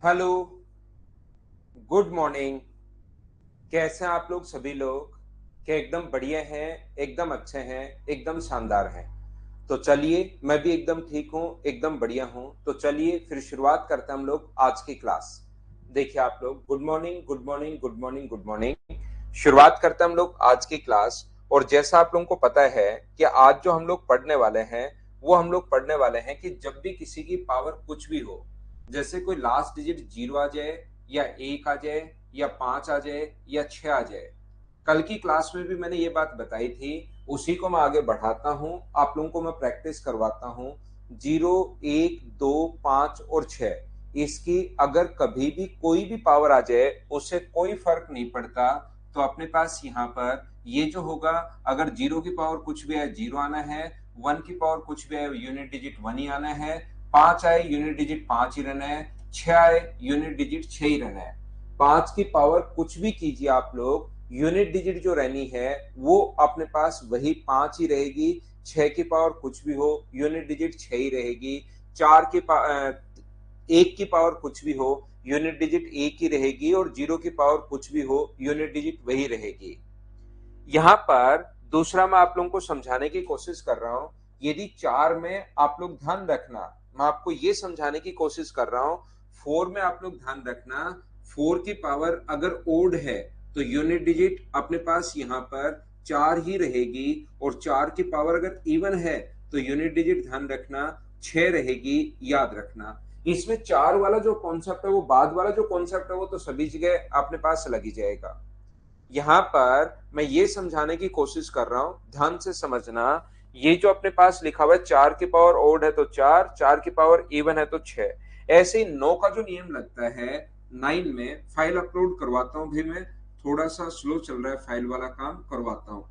Hello. Good morning. कैसे हैं आप लोग सभी लोग? क्या एकदम बढ़िया हैं? एकदम अच्छे हैं? एकदम शानदार हैं? तो चलिए, मैं भी एकदम ठीक हूँ, एकदम बढ़िया हूँ। तो चलिए फिर शुरुआत करते हैं हम लोग आज की क्लास। देखिए आप लोग, good morning, good morning, good morning, good morning. शुरुआत करते हैं हम लोग आज की क्लास। और जैसा आप लोगों को पता है कि आज जो हम लोग पढ़ने वाले हैं, वो हम लोग पढ़ने वाले हैं कि जब भी किसी की पावर कुछ भी हो, जैसे कोई लास्ट डिजिट जीरो आ जाए, या एक आ जाए, या पांच आ जाए, या छह आ जाए। कल की क्लास में भी मैंने ये बात बताई थी, उसी को मैं आगे बढ़ाता हूं, आप लोगों को मैं प्रैक्टिस करवाता हूं। जीरो, एक, दो, पांच और छह, इसकी अगर कभी भी कोई भी पावर आ जाए, उससे कोई फर्क नहीं पड़ता। तो अपने पास यहाँ पर ये जो होगा, अगर जीरो की पावर कुछ भी है जीरो आना है, वन की पावर कुछ भी है यूनिट डिजिट वन ही आना है, पांच आए यूनिट डिजिट पांच ही रहना है, छह आए यूनिट डिजिट छह ही रहना है। पांच की पावर कुछ भी कीजिए आप लोग, यूनिट डिजिट जो रहनी है वो अपने पास वही पांच ही रहेगी। छह की पावर कुछ भी हो, यूनिट डिजिट छह ही रहेगी। चार की एक की पावर कुछ भी हो, यूनिट डिजिट एक ही रहेगी। और जीरो की पावर कुछ भी हो, यूनिट डिजिट वही रहेगी। यहाँ पर दूसरा मैं आप लोगों को समझाने की कोशिश कर रहा हूं। यदि चार में आप लोग ध्यान रखना, मैं आपको ये समझाने की कोशिश कर रहा हूं। फोर में आप लोग ध्यान रखना, फोर की पावर अगर ओड है तो यूनिट डिजिट अपने पास यहाँ पर चार ही रहेगी। और चार की पावर अगर इवन है तो यूनिट डिजिट ध्यान रखना छह रहेगी, याद रखना। इसमें चार वाला जो कॉन्सेप्ट है, वो बाद वाला जो कॉन्सेप्ट है, वो तो सभी जगह अपने पास लग ही जाएगा। यहाँ पर मैं ये समझाने की कोशिश कर रहा हूं, ध्यान से समझना। ये जो अपने पास लिखा हुआ है, चार की पावर ओड है तो चार, चार की पावर इवन है तो छह। ऐसे ही नौ का जो नियम लगता है, नाइन में फाइल अपलोड करवाता हूं। भाई मैं थोड़ा सा स्लो चल रहा है, फाइल वाला काम करवाता हूं।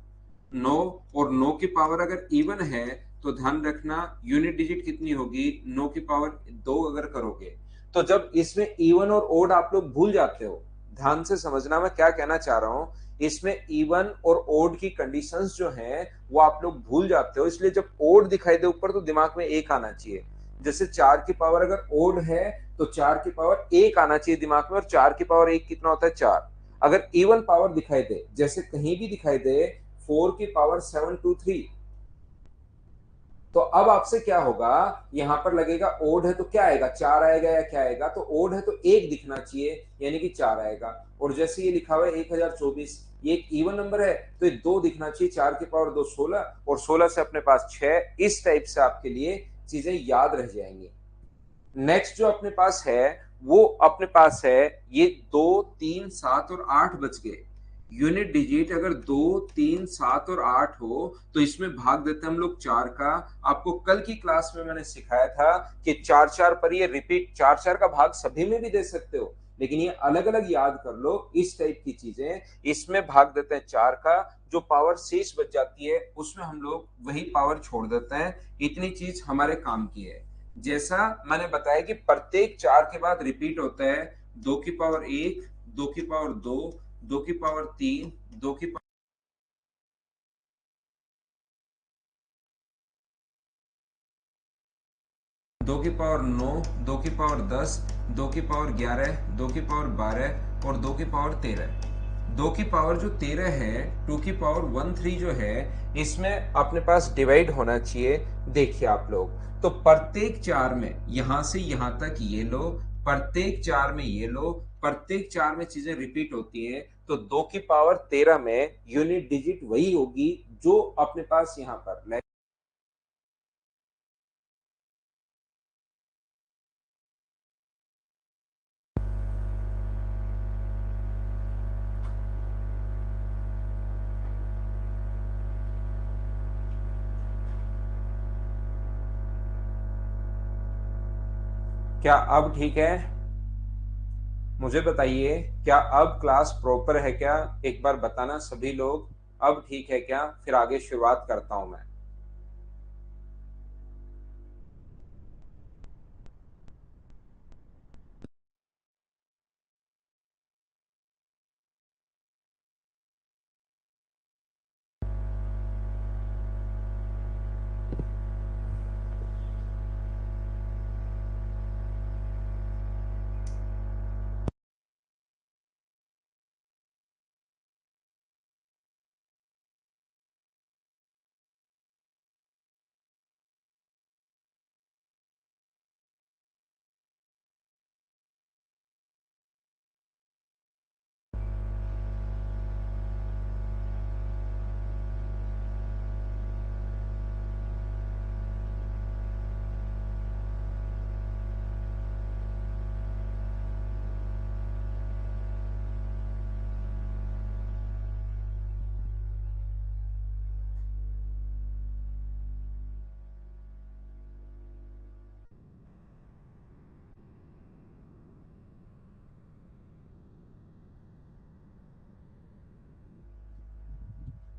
नौ, और नौ की पावर अगर इवन है तो ध्यान रखना यूनिट डिजिट कितनी होगी, नौ की पावर दो अगर करोगे। तो जब इसमें इवन और ओड आप लोग भूल जाते हो, ध्यान से समझना मैं क्या कहना चाह रहा हूं। इसमें इवन और ओड की कंडीशंस जो हैं वो आप लोग भूल जाते हो। इसलिए जब ओड दिखाई दे ऊपर तो दिमाग में एक आना चाहिए। जैसे चार की पावर अगर ओड है तो चार की पावर एक आना चाहिए दिमाग में। और चार की पावर एक कितना होता है, चार। अगर इवन पावर दिखाई दे, जैसे कहीं भी दिखाई दे, फोर की पावर सेवन टू थ्री, तो अब आपसे क्या होगा, यहां पर लगेगा ओड है तो क्या आएगा, चार आएगा या क्या आएगा। तो ओड है तो एक दिखना चाहिए, यानी कि चार आएगा। और जैसे ये लिखा हुआ है 1024, ये एक इवन नंबर है तो ये दो दिखना चाहिए, चार की पावर दो सोलह, और सोलह से अपने पास छह। इस टाइप से आपके लिए चीजें याद रह जाएंगी। नेक्स्ट जो अपने पास है, वो अपने पास है ये दो, तीन, सात और आठ बच गए। यूनिट डिजिट अगर दो, तीन, सात और आठ हो तो इसमें भाग देते हैं हम लोग चार का। आपको कल की क्लास में मैंने सिखाया था कि चार चार पर ये रिपीट, चार चार का भाग सभी में भी दे सकते हो, लेकिन ये अलग अलग याद कर लो। इस टाइप की चीजें, इसमें भाग देते हैं चार का, जो पावर शेष बच जाती है उसमें हम लोग वही पावर छोड़ देते हैं। इतनी चीज हमारे काम की है। जैसा मैंने बताया कि प्रत्येक चार के बाद रिपीट होता है दो की पावर एक, दो की पावर दो, दो की पावर तीन, दो की दो की पावर नौ, दो की पावर दस, दो की पावर ग्यारह, दो की पावर बारह और दो की पावर तेरह। दो की पावर जो तेरह है, टू की पावर वन थ्री जो है, इसमें अपने पास डिवाइड होना चाहिए। देखिए आप लोग, तो प्रत्येक चार में यहां से यहां तक ये लो, प्रत्येक चार में ये लो, प्रत्येक चार में चीजें रिपीट होती हैं। तो दो की पावर तेरह में यूनिट डिजिट वही होगी जो अपने पास यहाँ पर। क्या अब ठीक है? मुझे बताइए, क्या अब क्लास प्रॉपर है क्या? एक बार बताना सभी लोग, अब ठीक है क्या? फिर आगे शुरुआत करता हूं मैं।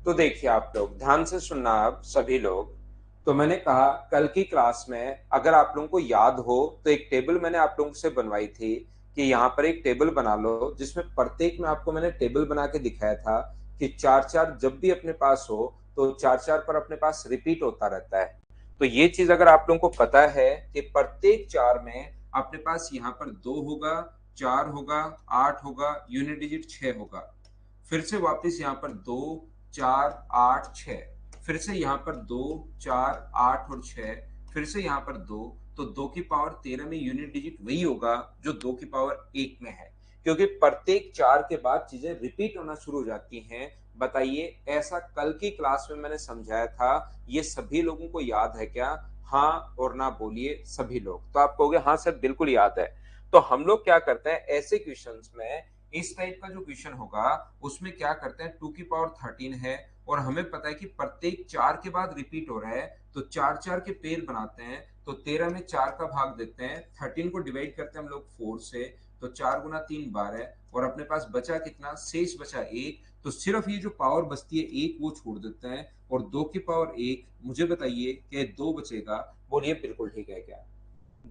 तो देखिए आप लोग ध्यान से सुनना आप सभी लोग। तो मैंने कहा कल की क्लास में अगर आप लोगों को याद हो तो एक टेबल मैंने आप लोगों से बनवाई थी कि यहाँ पर एक टेबल बना लो जिसमें प्रत्येक में आपको मैंने टेबल बना के दिखाया था कि चार चार जब भी अपने पास हो तो चार चार पर अपने पास रिपीट होता रहता है। तो ये चीज अगर आप लोगों को पता है कि प्रत्येक चार में अपने पास यहाँ पर 2 होगा, 4 होगा, 8 होगा, यूनिट डिजिट 6 होगा। फिर से वापस यहाँ पर 2, 4, 8, 6, फिर से यहाँ पर 2, 4, 8 और 6, फिर से यहाँ पर 2, तो 2 की पावर 13 में यूनिट डिजिट वही होगा जो 2 की पावर 1 में है, क्योंकि प्रत्येक 4 के बाद चीजें रिपीट होना शुरू हो जाती हैं। बताइए ऐसा कल की क्लास में मैंने समझाया था, ये सभी लोगों को याद है क्या? हाँ और ना बोलिए सभी लोग। तो आप कहोगे हाँ सर बिल्कुल याद है। तो हम लोग क्या करते हैं ऐसे क्वेश्चंस में, इस टाइप का जो क्वेश्चन होगा उसमें क्या करते हैं 2 की पावर 13 है और हमें पता है कि प्रत्येक 4 के बाद रिपीट हो रहा है, तो 4 4 के पेयर बनाते हैं, तो 13 में 4 का भाग देते हैं, 13 को डिवाइड करते हैं हम लोग 4 से, तो 4 गुना 3 12 और अपने पास बचा कितना? शेष बचा 1। तो सिर्फ ये जो पावर बचती है 1 वो छोड़ देते हैं और 2 की पावर 1। मुझे बताइए कि 2 बचेगा, बोलिए बिल्कुल ठीक है क्या?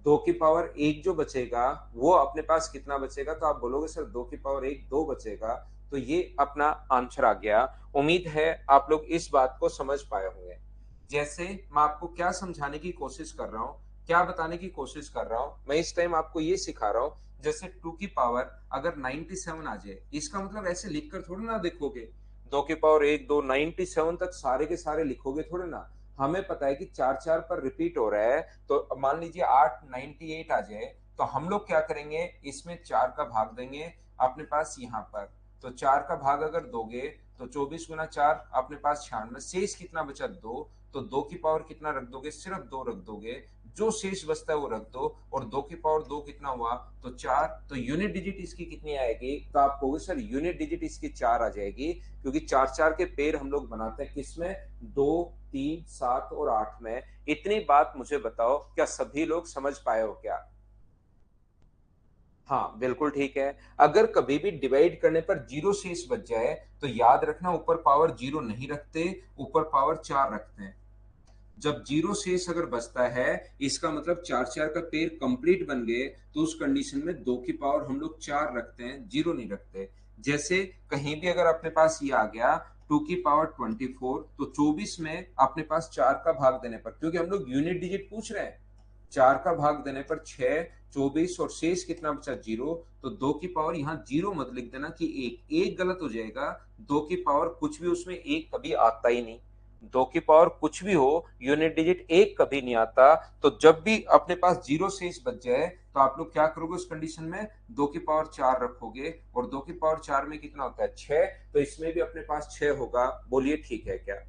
2 की पावर 1 जो बचेगा वो अपने पास कितना बचेगा? तो आप बोलोगे सर 2 की पावर 1 2 बचेगा। तो ये अपना आंसर आ गया। उम्मीद है आप लोग इस बात को समझ पाए होंगे। जैसे मैं आपको क्या समझाने की कोशिश कर रहा हूँ, क्या बताने की कोशिश कर रहा हूँ, मैं इस टाइम आपको ये सिखा रहा हूँ। जैसे 2 की पावर अगर 97 आ जाए, इसका मतलब ऐसे लिखकर थोड़ी ना देखोगे 2 की पावर 1 2 97 तक सारे के सारे लिखोगे थोड़े ना। हमें पता है कि चार चार पर रिपीट हो रहा है, तो मान लीजिए 898 आ जाए, तो हम लोग क्या करेंगे इसमें 4 का भाग देंगे अपने पास यहाँ पर। तो 4 का भाग अगर दोगे तो 24 गुना 4 अपने पास 96, शेष कितना बचा? 2। तो 2 की पावर कितना रख दोगे? सिर्फ 2 रख दोगे, जो शेष बचता है वो रख दो, और 2 की पावर 2 कितना हुआ? तो 4। तो यूनिट डिजिट इसकी कितनी आएगी? तो आप कहोगे सर यूनिट डिजिट इसकी 4 आ जाएगी, क्योंकि चार चार के पेयर हम लोग बनाते हैं किसमें? 2, 3, 7 और 8 में। इतनी बात मुझे बताओ क्या सभी लोग समझ पाए हो क्या? हाँ बिल्कुल ठीक है। अगर कभी भी डिवाइड करने पर जीरो शेष बच जाए तो याद रखना ऊपर पावर जीरो नहीं रखते, ऊपर पावर 4 रखते हैं। जब जीरो शेष अगर बचता है इसका मतलब चार चार का पेयर कंप्लीट बन गए, तो उस कंडीशन में 2 की पावर हम लोग 4 रखते हैं, जीरो नहीं रखते। जैसे कहीं भी अगर अपने पास ये आ गया 2 की पावर 24, तो 24 में अपने पास 4 का भाग देने पर, क्योंकि हम लोग यूनिट डिजिट पूछ रहे हैं, 4 का भाग देने पर 6, 24 और शेष कितना बचा? जीरो। तो 2 की पावर यहाँ जीरो मत लिख देना कि एक, एक गलत हो जाएगा। 2 की पावर कुछ भी उसमें एक कभी आता ही नहीं। 2 की पावर कुछ भी हो यूनिट डिजिट एक कभी नहीं आता। तो जब भी अपने पास जीरो शेष बच जाए तो आप लोग क्या करोगे उस कंडीशन में? 2 की पावर 4 रखोगे, और 2 की पावर 4 में कितना होता है? 6। तो इसमें भी अपने पास 6 होगा, बोलिए ठीक है क्या?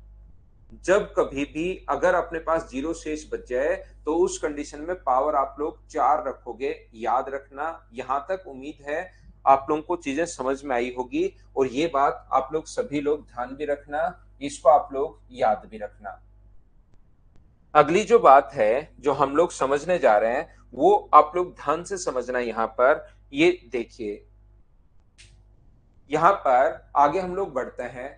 जब कभी भी अगर अपने पास जीरो शेष बच जाए तो उस कंडीशन में पावर आप लोग 4 रखोगे, याद रखना। यहां तक उम्मीद है आप लोगों को चीजें समझ में आई होगी, और ये बात आप लोग सभी लोग ध्यान भी रखना, इसको आप लोग याद भी रखना। अगली जो बात है जो हम लोग समझने जा रहे हैं वो आप लोग ध्यान से समझना। यहाँ पर ये देखिए, यहाँ पर आगे हम लोग बढ़ते हैं।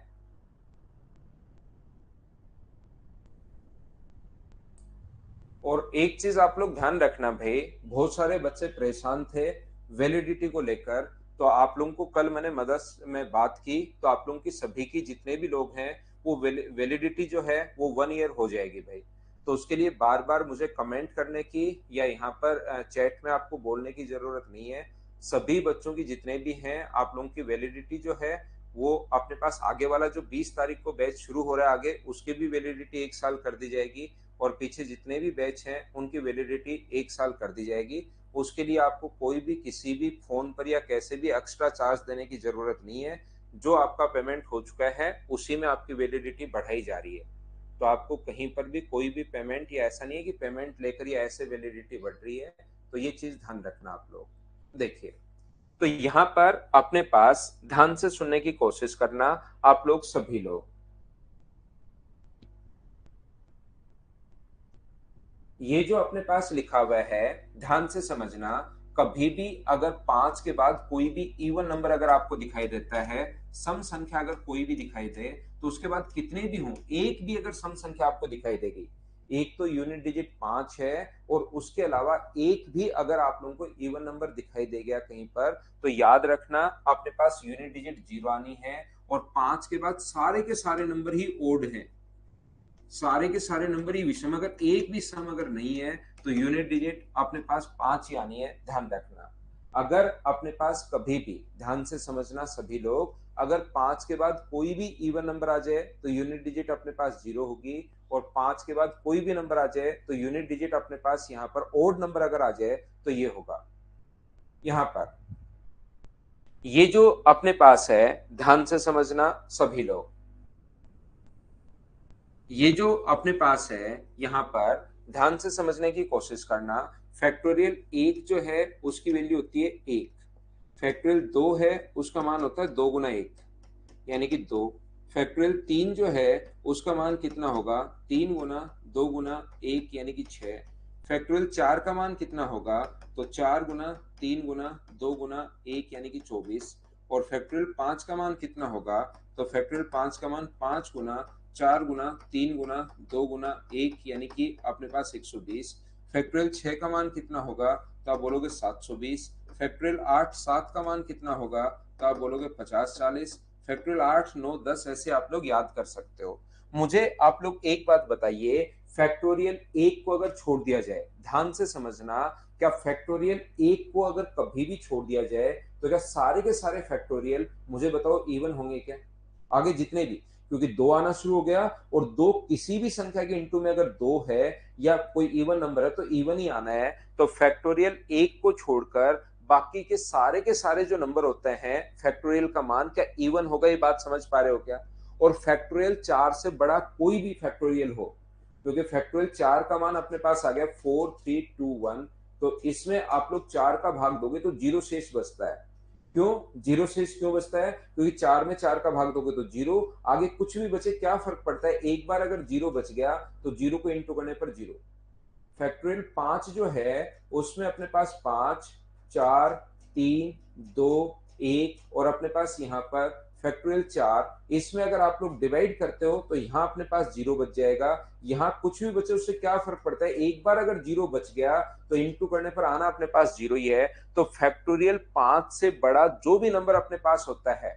और एक चीज आप लोग ध्यान रखना भाई, बहुत सारे बच्चे परेशान थे वैलिडिटी को लेकर। तो आप लोगों को कल मैंने मदर्स में बात की, तो आप लोगों की सभी की जितने भी लोग हैं वो वैलिडिटी जो है वो 1 ईयर हो जाएगी भाई। तो उसके लिए बार बार मुझे कमेंट करने की या यहाँ पर चैट में आपको बोलने की जरूरत नहीं है। सभी बच्चों की जितने भी हैं आप लोगों की वैलिडिटी जो है वो अपने पास आगे वाला जो 20 तारीख को बैच शुरू हो रहा है आगे, उसकी भी वैलिडिटी 1 साल कर दी जाएगी, और पीछे जितने भी बैच हैं उनकी वैलिडिटी 1 साल कर दी जाएगी। उसके लिए आपको कोई भी किसी भी फोन पर या कैसे भी एक्स्ट्रा चार्ज देने की जरूरत नहीं है। जो आपका पेमेंट हो चुका है उसी में आपकी वैलिडिटी बढ़ाई जा रही है। तो आपको कहीं पर भी कोई भी पेमेंट, या ऐसा नहीं है कि पेमेंट लेकर या ऐसे वैलिडिटी बढ़ रही है। तो ये चीज ध्यान रखना आप लोग। देखिए, तो यहाँ पर अपने पास ध्यान से सुनने की कोशिश करना आप लोग सभी लोग। ये जो अपने पास लिखा हुआ है ध्यान से समझना, कभी भी अगर 5 के बाद कोई भी इवन नंबर अगर आपको दिखाई देता है, सम संख्या अगर कोई भी दिखाई दे, तो उसके बाद कितने भी हों, एक भी अगर सम संख्या आपको दिखाई देगी, एक तो यूनिट डिजिट 5 है और उसके अलावा एक भी अगर आप लोगों को इवन नंबर दिखाई दे गया कहीं पर, तो याद रखना अपने पास यूनिट डिजिट 0 आनी है। और 5 के बाद सारे के सारे नंबर ही ओड हैं, सारे के सारे नंबर ही विषम, अगर एक भी सम अगर नहीं है तो यूनिट डिजिट अपने पास 5 ही आनी है, ध्यान रखना। अगर अपने पास कभी भी, ध्यान से समझना सभी लोग, अगर 5 के बाद कोई भी इवन नंबर आ जाए तो यूनिट डिजिट अपने पास 0 होगी, और 5 के बाद कोई भी नंबर आ जाए तो यूनिट डिजिट अपने पास यहाँ पर ओड नंबर अगर आ जाए तो ये होगा। यहाँ पर ये जो अपने पास है, ध्यान से समझना सभी लोग, ये जो अपने पास है यहाँ पर ध्यान से समझने की कोशिश करना। फैक्टोरियल 1 जो है उसकी वैल्यू होती है 1, फैक्टोरियल 2 है उसका मान होता है 2 गुना 1 यानी कि 2, फैक्टोरियल 3 जो है उसका मान कितना होगा, 3 गुना 2 गुना 1 यानी कि 6, फैक्टोरियल 4 का मान कितना होगा, तो 4 गुना 3 गुना 2 गुना 1 यानी कि 24, और फैक्टोरियल 5 का मान कितना होगा, तो फैक्टोरियल 5 का मान 5 गुना 4 गुना 3 गुना 2 गुना 1 यानी कि अपने पास 120, फैक्टोरियल 6 का मान कितना होगा, तो आप बोलोगे 720, फैक्टोरियल 8 7 का मान कितना होगा, तो आप बोलोगे 50 40, फैक्टोरियल 8 9 10 ऐसे आप लोग याद कर सकते हो। मुझे आप लोग एक बात बताइए, फैक्टोरियल 1 को अगर छोड़ दिया जाए, ध्यान से समझना, क्या फैक्टोरियल 1 को अगर कभी भी छोड़ दिया जाए तो क्या सारे के सारे फैक्टोरियल मुझे बताओ इवन होंगे क्या, आगे जितने भी, क्योंकि 2 आना शुरू हो गया, और 2 किसी भी संख्या के इंटू में अगर 2 है या कोई इवन नंबर है तो इवन ही आना है। तो फैक्टोरियल 1 को छोड़कर बाकी के सारे जो नंबर होते हैं फैक्टोरियल का मान क्या इवन होगा, ये बात समझ पा रहे हो क्या। और फैक्टोरियल 4 से बड़ा कोई भी फैक्टोरियल हो, क्योंकि फैक्टोरियल 4 का मान अपने पास आ गया 4 3 2 1, तो इसमें आप लोग 4 का भाग दोगे तो 0 शेष बचता है। क्यों 0 शेष क्यों बचता है, क्योंकि 4 में 4 का भाग दोगे तो 0, आगे कुछ भी बचे क्या फर्क पड़ता है, एक बार अगर 0 बच गया तो 0 को इंटू करने पर 0। फैक्टोरियल 5 जो है उसमें अपने पास 5 4 3 2 1, और अपने पास यहाँ पर फैक्टोरियल 4, इसमें अगर आप लोग डिवाइड करते हो तो यहाँ अपने पास 0 बच जाएगा, यहाँ कुछ भी बचे उससे क्या फर्क पड़ता है, एक बार अगर 0 बच गया तो इंटू करने पर आना अपने पास 0 ही है। तो फैक्टोरियल 5 से बड़ा जो भी नंबर अपने पास होता है,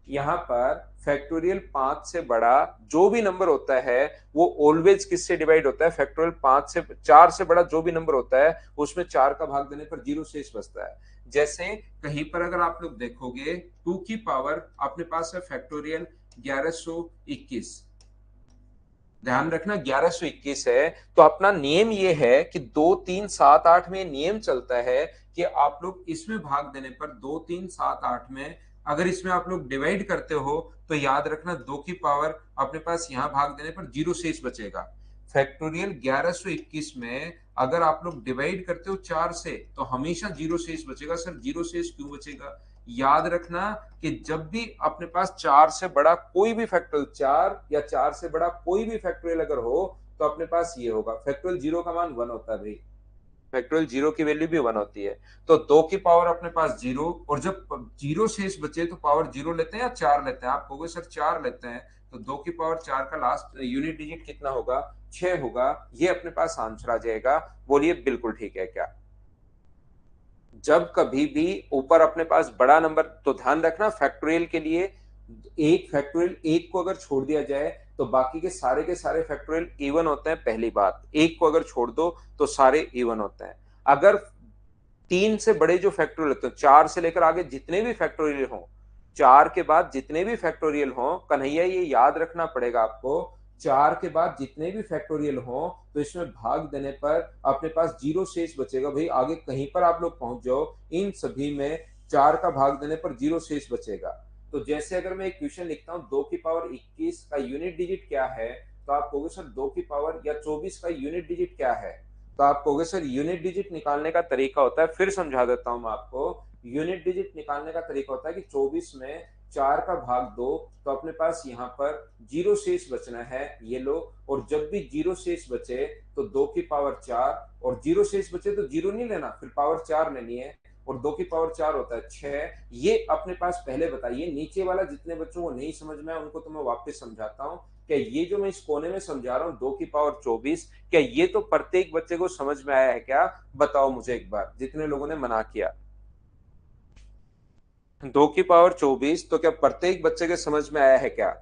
यहाँ पर फैक्टोरियल 5 से बड़ा जो भी नंबर होता है वो ऑलवेज किससे डिवाइड होता है, फैक्टोरियल 5 से 4 से बड़ा जो भी नंबर होता है उसमें 4 का भाग देने पर 0 शेष बचता है। जैसे कहीं पर अगर आप लोग देखोगे 2 की पावर अपने पास है फैक्टोरियल 1121, ध्यान रखना 1121 है, तो अपना नियम ये है कि 2 3 7 8 में नियम चलता है कि आप लोग इसमें भाग देने पर 2 3 7 8 में अगर इसमें आप लोग डिवाइड करते हो तो याद रखना 2 की पावर अपने पास यहां भाग देने पर 0 शेष बचेगा। फैक्टोरियल 1121 में अगर आप लोग डिवाइड करते हो 4 से तो हमेशा 0 शेष बचेगा। सर 0 शेष क्यों बचेगा, याद रखना कि जब भी अपने पास 4 से बड़ा कोई भी फैक्टोरियल, 4 या 4 से बड़ा कोई भी फैक्टोरियल अगर हो तो अपने पास ये होगा, फैक्टोरियल 0 का मान 1 होता है भाई, फैक्टोरियल 0 की वैल्यू भी 1 होती है। तो 2 की पावर अपने पास 0, और जब 0 शेष बचे तो पावर 0 लेते हैं या 4 लेते हैं, आप कहोगे सर 4 लेते हैं, तो 2 की पावर 4 का लास्ट यूनिट डिजिट कितना होगा, 6 होगा, ये अपने पास आंसर आ जाएगा। बोलिए बिल्कुल ठीक है क्या। जब कभी भी ऊपर अपने पास बड़ा नंबर, तो ध्यान रखना फैक्टोरियल के लिए एक फैक्टोरियल 1 को अगर छोड़ दिया जाए तो बाकी के सारे फैक्टोरियल इवन होते हैं, पहली बात, 1 को अगर छोड़ दो तो सारे इवन होते हैं। अगर 3 से बड़े जो फैक्टोरियल होते हैं, 4 से लेकर आगे जितने भी फैक्टोरियल हों, 4 के बाद जितने भी फैक्टोरियल हों, कन्हैया ये याद रखना पड़ेगा आपको, 4 के बाद जितने भी फैक्टोरियल हों तो इसमें भाग देने पर अपने पास 0 शेष बचेगा भाई, आगे कहीं पर आप लोग पहुंच जाओ इन सभी में 4 का भाग देने पर 0 शेष बचेगा। तो जैसे अगर मैं एक क्वेश्चन लिखता हूं 2 की पावर 21 का यूनिट डिजिट क्या है, तो आप कहोगे सर 2 की पावर या 24 का यूनिट डिजिट क्या है, तो आप कहोगे सर यूनिट डिजिट निकालने का तरीका होता है, फिर समझा देता हूं मैं आपको, यूनिट डिजिट निकालने का तरीका होता है कि 24 में 4 का भाग 2, तो अपने पास यहाँ पर 0 शेष बचना है, ये लो, और जब भी 0 शेष बचे तो 2 की पावर 4, और 0 शेष बचे तो 0 नहीं लेना, फिर पावर 4 लेनी है, और 2 की पावर 4 होता है 6। ये अपने पास पहले बताइए। नीचे वाला जितने बच्चों को नहीं समझ में आया उनको तो मैं वापस समझाता हूँ। क्या ये जो मैं इस कोने में समझा रहा हूँ 2 की पावर 24, क्या ये तो प्रत्येक बच्चे को समझ में आया है क्या? बताओ मुझे एक बार, जितने लोगों ने मना किया। 2 की पावर 24 तो क्या प्रत्येक बच्चे के समझ में आया है क्या?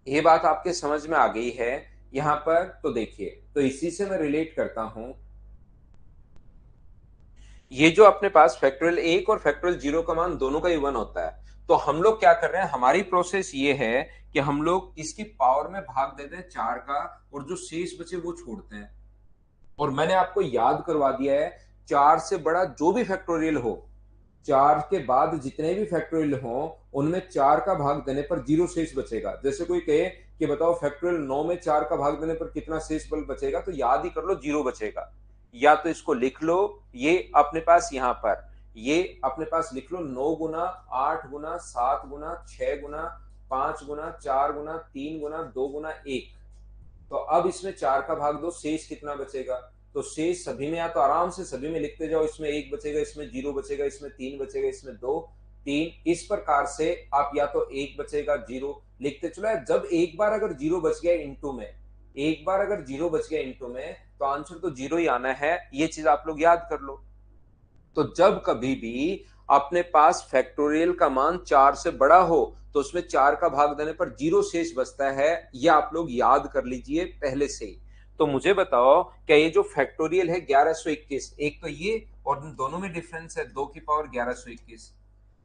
ये बात आपके समझ में आ गई है यहां पर? तो देखिए, तो इसी से मैं रिलेट करता हूं। ये जो अपने पास फैक्टोरियल 1 और फैक्टोरियल 0 का मान दोनों का ही 1 होता है। तो हम लोग क्या कर रहे हैं, हमारी प्रोसेस ये है कि हम लोग इसकी पावर में भाग देते हैं 4 का, और जो शेष बचे वो छोड़ते हैं। और मैंने आपको याद करवा दिया है, 4 से बड़ा जो भी फैक्टोरियल हो, 4 के बाद जितने भी फैक्टोरियल हो, उनमें 4 का भाग देने पर 0 शेष बचेगा। जैसे कोई कहे कि बताओ फैक्टोरियल 9 में 4 का भाग देने पर कितना शेष बल बचेगा, तो याद ही कर लो 0 बचेगा। या तो इसको लिख लो, ये अपने पास यहां पर, ये अपने पास लिख लो 9 गुना 8 गुना 7 गुना 6 गुना 5 गुना 4 गुना 3 गुना 2 गुना 1। तो अब इसमें 4 का भाग दो, शेष कितना बचेगा? तो शेष सभी में, या तो आराम से सभी में लिखते जाओ, इसमें 1 बचेगा, इसमें 0 बचेगा, इसमें 3 बचेगा, इसमें 2 3। इस प्रकार से आप या तो 1 बचेगा 0 लिखते चलो। जब एक बार अगर 0 बच गया इंटू में, एक बार अगर 0 बच गया इंटू में, तो आंसर तो 0 ही आना है। ये चीज आप लोग याद कर लो। तो जब कभी भी अपने पास फैक्टोरियल का मान 4 से बड़ा हो, तो उसमें 4 का भाग देने पर 0 शेष बचता है। यह आप लोग याद कर लीजिए पहले से ही। तो मुझे बताओ, क्या ये जो फैक्टोरियल है 1121, एक तो ये, और दोनों में डिफरेंस है 2 की पावर 1121।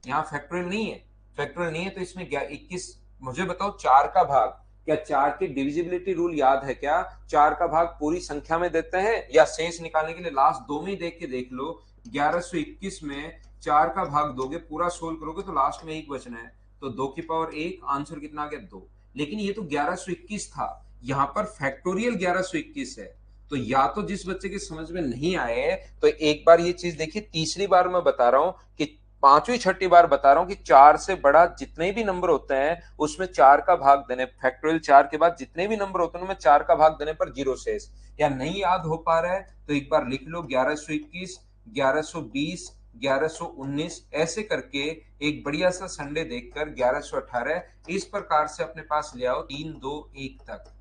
यहाँ फैक्टोरियल नहीं है, फैक्टोरियल नहीं है, तो इसमें 21। मुझे बताओ 4 का भाग, क्या 4 की डिविजिबिलिटी रूल याद है क्या? 4 का भाग पूरी संख्या में देते हैं, या शेष निकालने के लिए लास्ट दो में ही देख के देख लो। 1121 में 4 का भाग दोगे, पूरा सोल्व करोगे, तो लास्ट में एक बचना है। तो 2 की पावर 1, आंसर कितना आ गया 2। लेकिन ये तो 1121 था, यहाँ पर फैक्टोरियल 1121 है। तो या तो जिस बच्चे के समझ में नहीं आए, तो एक बार ये चीज देखिए, तीसरी बार मैं बता रहा हूं कि, पांचवी छठी बार बता रहा हूं कि 4 से बड़ा जितने भी नंबर होते हैं उसमें 4 का भाग देने, फैक्टोरियल 4 के बाद जितने भी नंबर होते हैं उनमें 4 का भाग देने पर 0 शेष। या नहीं याद हो पा रहा है तो एक बार लिख लो, 1121, 1120, 1119, ऐसे करके एक बढ़िया सा संडे देखकर 1118 इस प्रकार से अपने पास ले आओ 3 2 1 तक।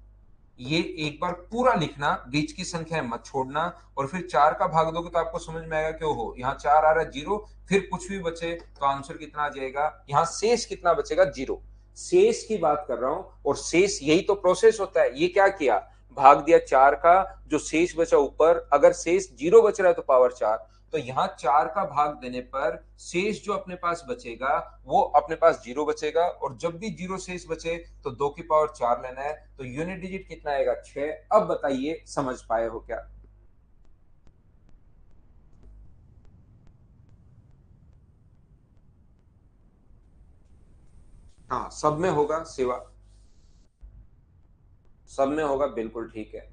ये एक बार पूरा लिखना, बीच की संख्या मत छोड़ना। और फिर 4 का भाग दोगे तो आपको समझ में आएगा क्यों हो, यहाँ 4 आ रहा है 0, फिर कुछ भी बचे तो आंसर कितना आ जाएगा, यहाँ शेष कितना बचेगा 0। शेष की बात कर रहा हूं, और शेष यही तो प्रोसेस होता है। ये क्या किया, भाग दिया 4 का, जो शेष बचा ऊपर, अगर शेष 0 बच रहा है तो पावर 4, तो यहाँ 4 का भाग देने पर शेष जो अपने पास बचेगा वो अपने पास 0 बचेगा। और जब भी 0 शेष बचे तो 2 की पावर 4 लेना है। तो यूनिट डिजिट कितना आएगा 6। अब बताइए समझ पाए हो क्या? हाँ, सब में होगा सिवा, सब में होगा, बिल्कुल ठीक है।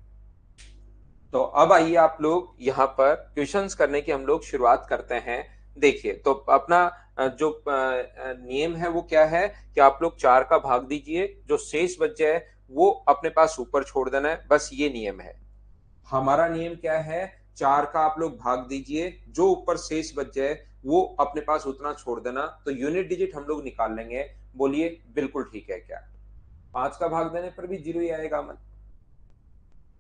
तो अब आइए आप लोग यहाँ पर क्वेश्चंस करने की हम लोग शुरुआत करते हैं। देखिए, तो अपना जो नियम है वो क्या है कि आप लोग 4 का भाग दीजिए, जो शेष बच जाए वो अपने पास ऊपर छोड़ देना है, बस ये नियम है। हमारा नियम क्या है, 4 का आप लोग भाग दीजिए, जो ऊपर शेष बच जाए वो अपने पास उतना छोड़ देना, तो यूनिट डिजिट हम लोग निकाल लेंगे। बोलिए बिल्कुल ठीक है क्या? 5 का भाग देने पर भी 0 ही आएगा अमन,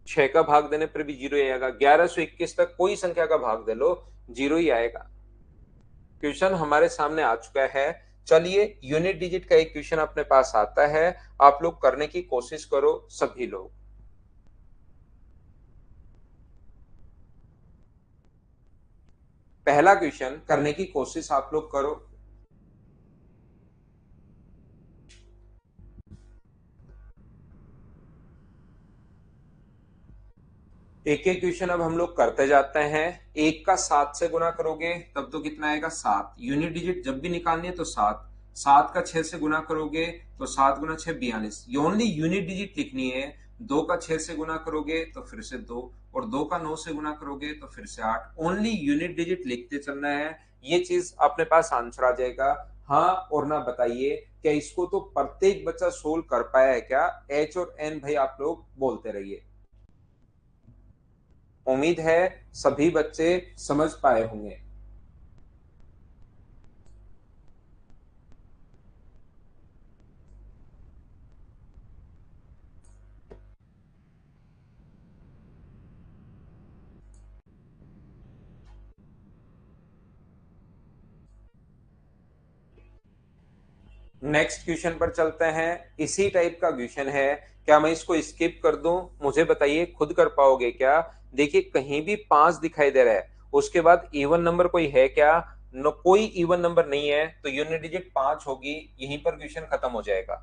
6 का भाग देने पर भी 0 ही आएगा, 1121 तक कोई संख्या का भाग दे लो 0 ही आएगा। क्वेश्चन हमारे सामने आ चुका है। चलिए, यूनिट डिजिट का एक क्वेश्चन अपने पास आता है, आप लोग करने की कोशिश करो सभी लोग। पहला क्वेश्चन करने की कोशिश आप लोग करो। एक एक क्वेश्चन अब हम लोग करते जाते हैं। एक का 7 से गुना करोगे तब तो कितना आएगा 7। यूनिट डिजिट जब भी निकालनी है तो 7। 7 का 6 से गुना करोगे तो 7 गुना 6 42। ये ओनली यूनिट डिजिट लिखनी है। 2 का 6 से गुना करोगे तो फिर से 2, और 2 का 9 से गुना करोगे तो फिर से 8। ओनली यूनिट डिजिट लिखते चलना है, ये चीज अपने पास आंसर आ जाएगा। हाँ और ना बताइए, क्या इसको तो प्रत्येक बच्चा सोल्व कर पाया है क्या? एच और एन भाई आप लोग बोलते रहिए। उम्मीद है सभी बच्चे समझ पाए होंगे। नेक्स्ट क्वेश्चन पर चलते हैं। इसी टाइप का क्वेश्चन है, क्या मैं इसको स्किप कर दूं? मुझे बताइए, खुद कर पाओगे क्या? देखिए कहीं भी 5 दिखाई दे रहा है, उसके बाद इवन नंबर कोई है क्या? न कोई इवन नंबर नहीं है, तो यूनिट डिजिट 5 होगी, यहीं पर क्वेश्चन खत्म हो जाएगा।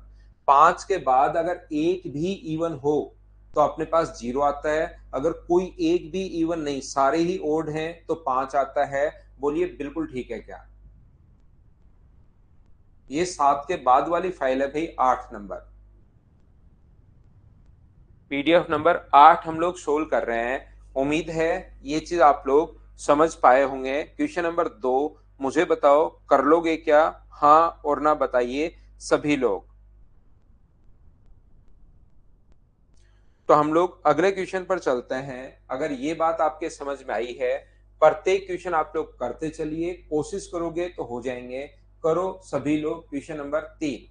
5 के बाद अगर एक भी इवन हो तो अपने पास 0 आता है, अगर कोई एक भी इवन नहीं, सारे ही ओड हैं, तो 5 आता है। बोलिए बिल्कुल ठीक है क्या? ये 7 के बाद वाली फाइल है भाई, 8 नंबर। पीडीएफ नंबर 8 हम लोग सोल्व कर रहे हैं। उम्मीद है ये चीज आप लोग समझ पाए होंगे। क्वेश्चन नंबर 2, मुझे बताओ कर लोगे क्या? हाँ और ना बताइए सभी लोग। तो हम लोग अगले क्वेश्चन पर चलते हैं। अगर ये बात आपके समझ में आई है, प्रत्येक क्वेश्चन आप लोग करते चलिए, कोशिश करोगे तो हो जाएंगे। करो सभी लोग। क्वेश्चन नंबर 3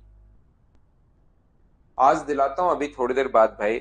आज दिलाता हूं, अभी थोड़ी देर बाद भाई।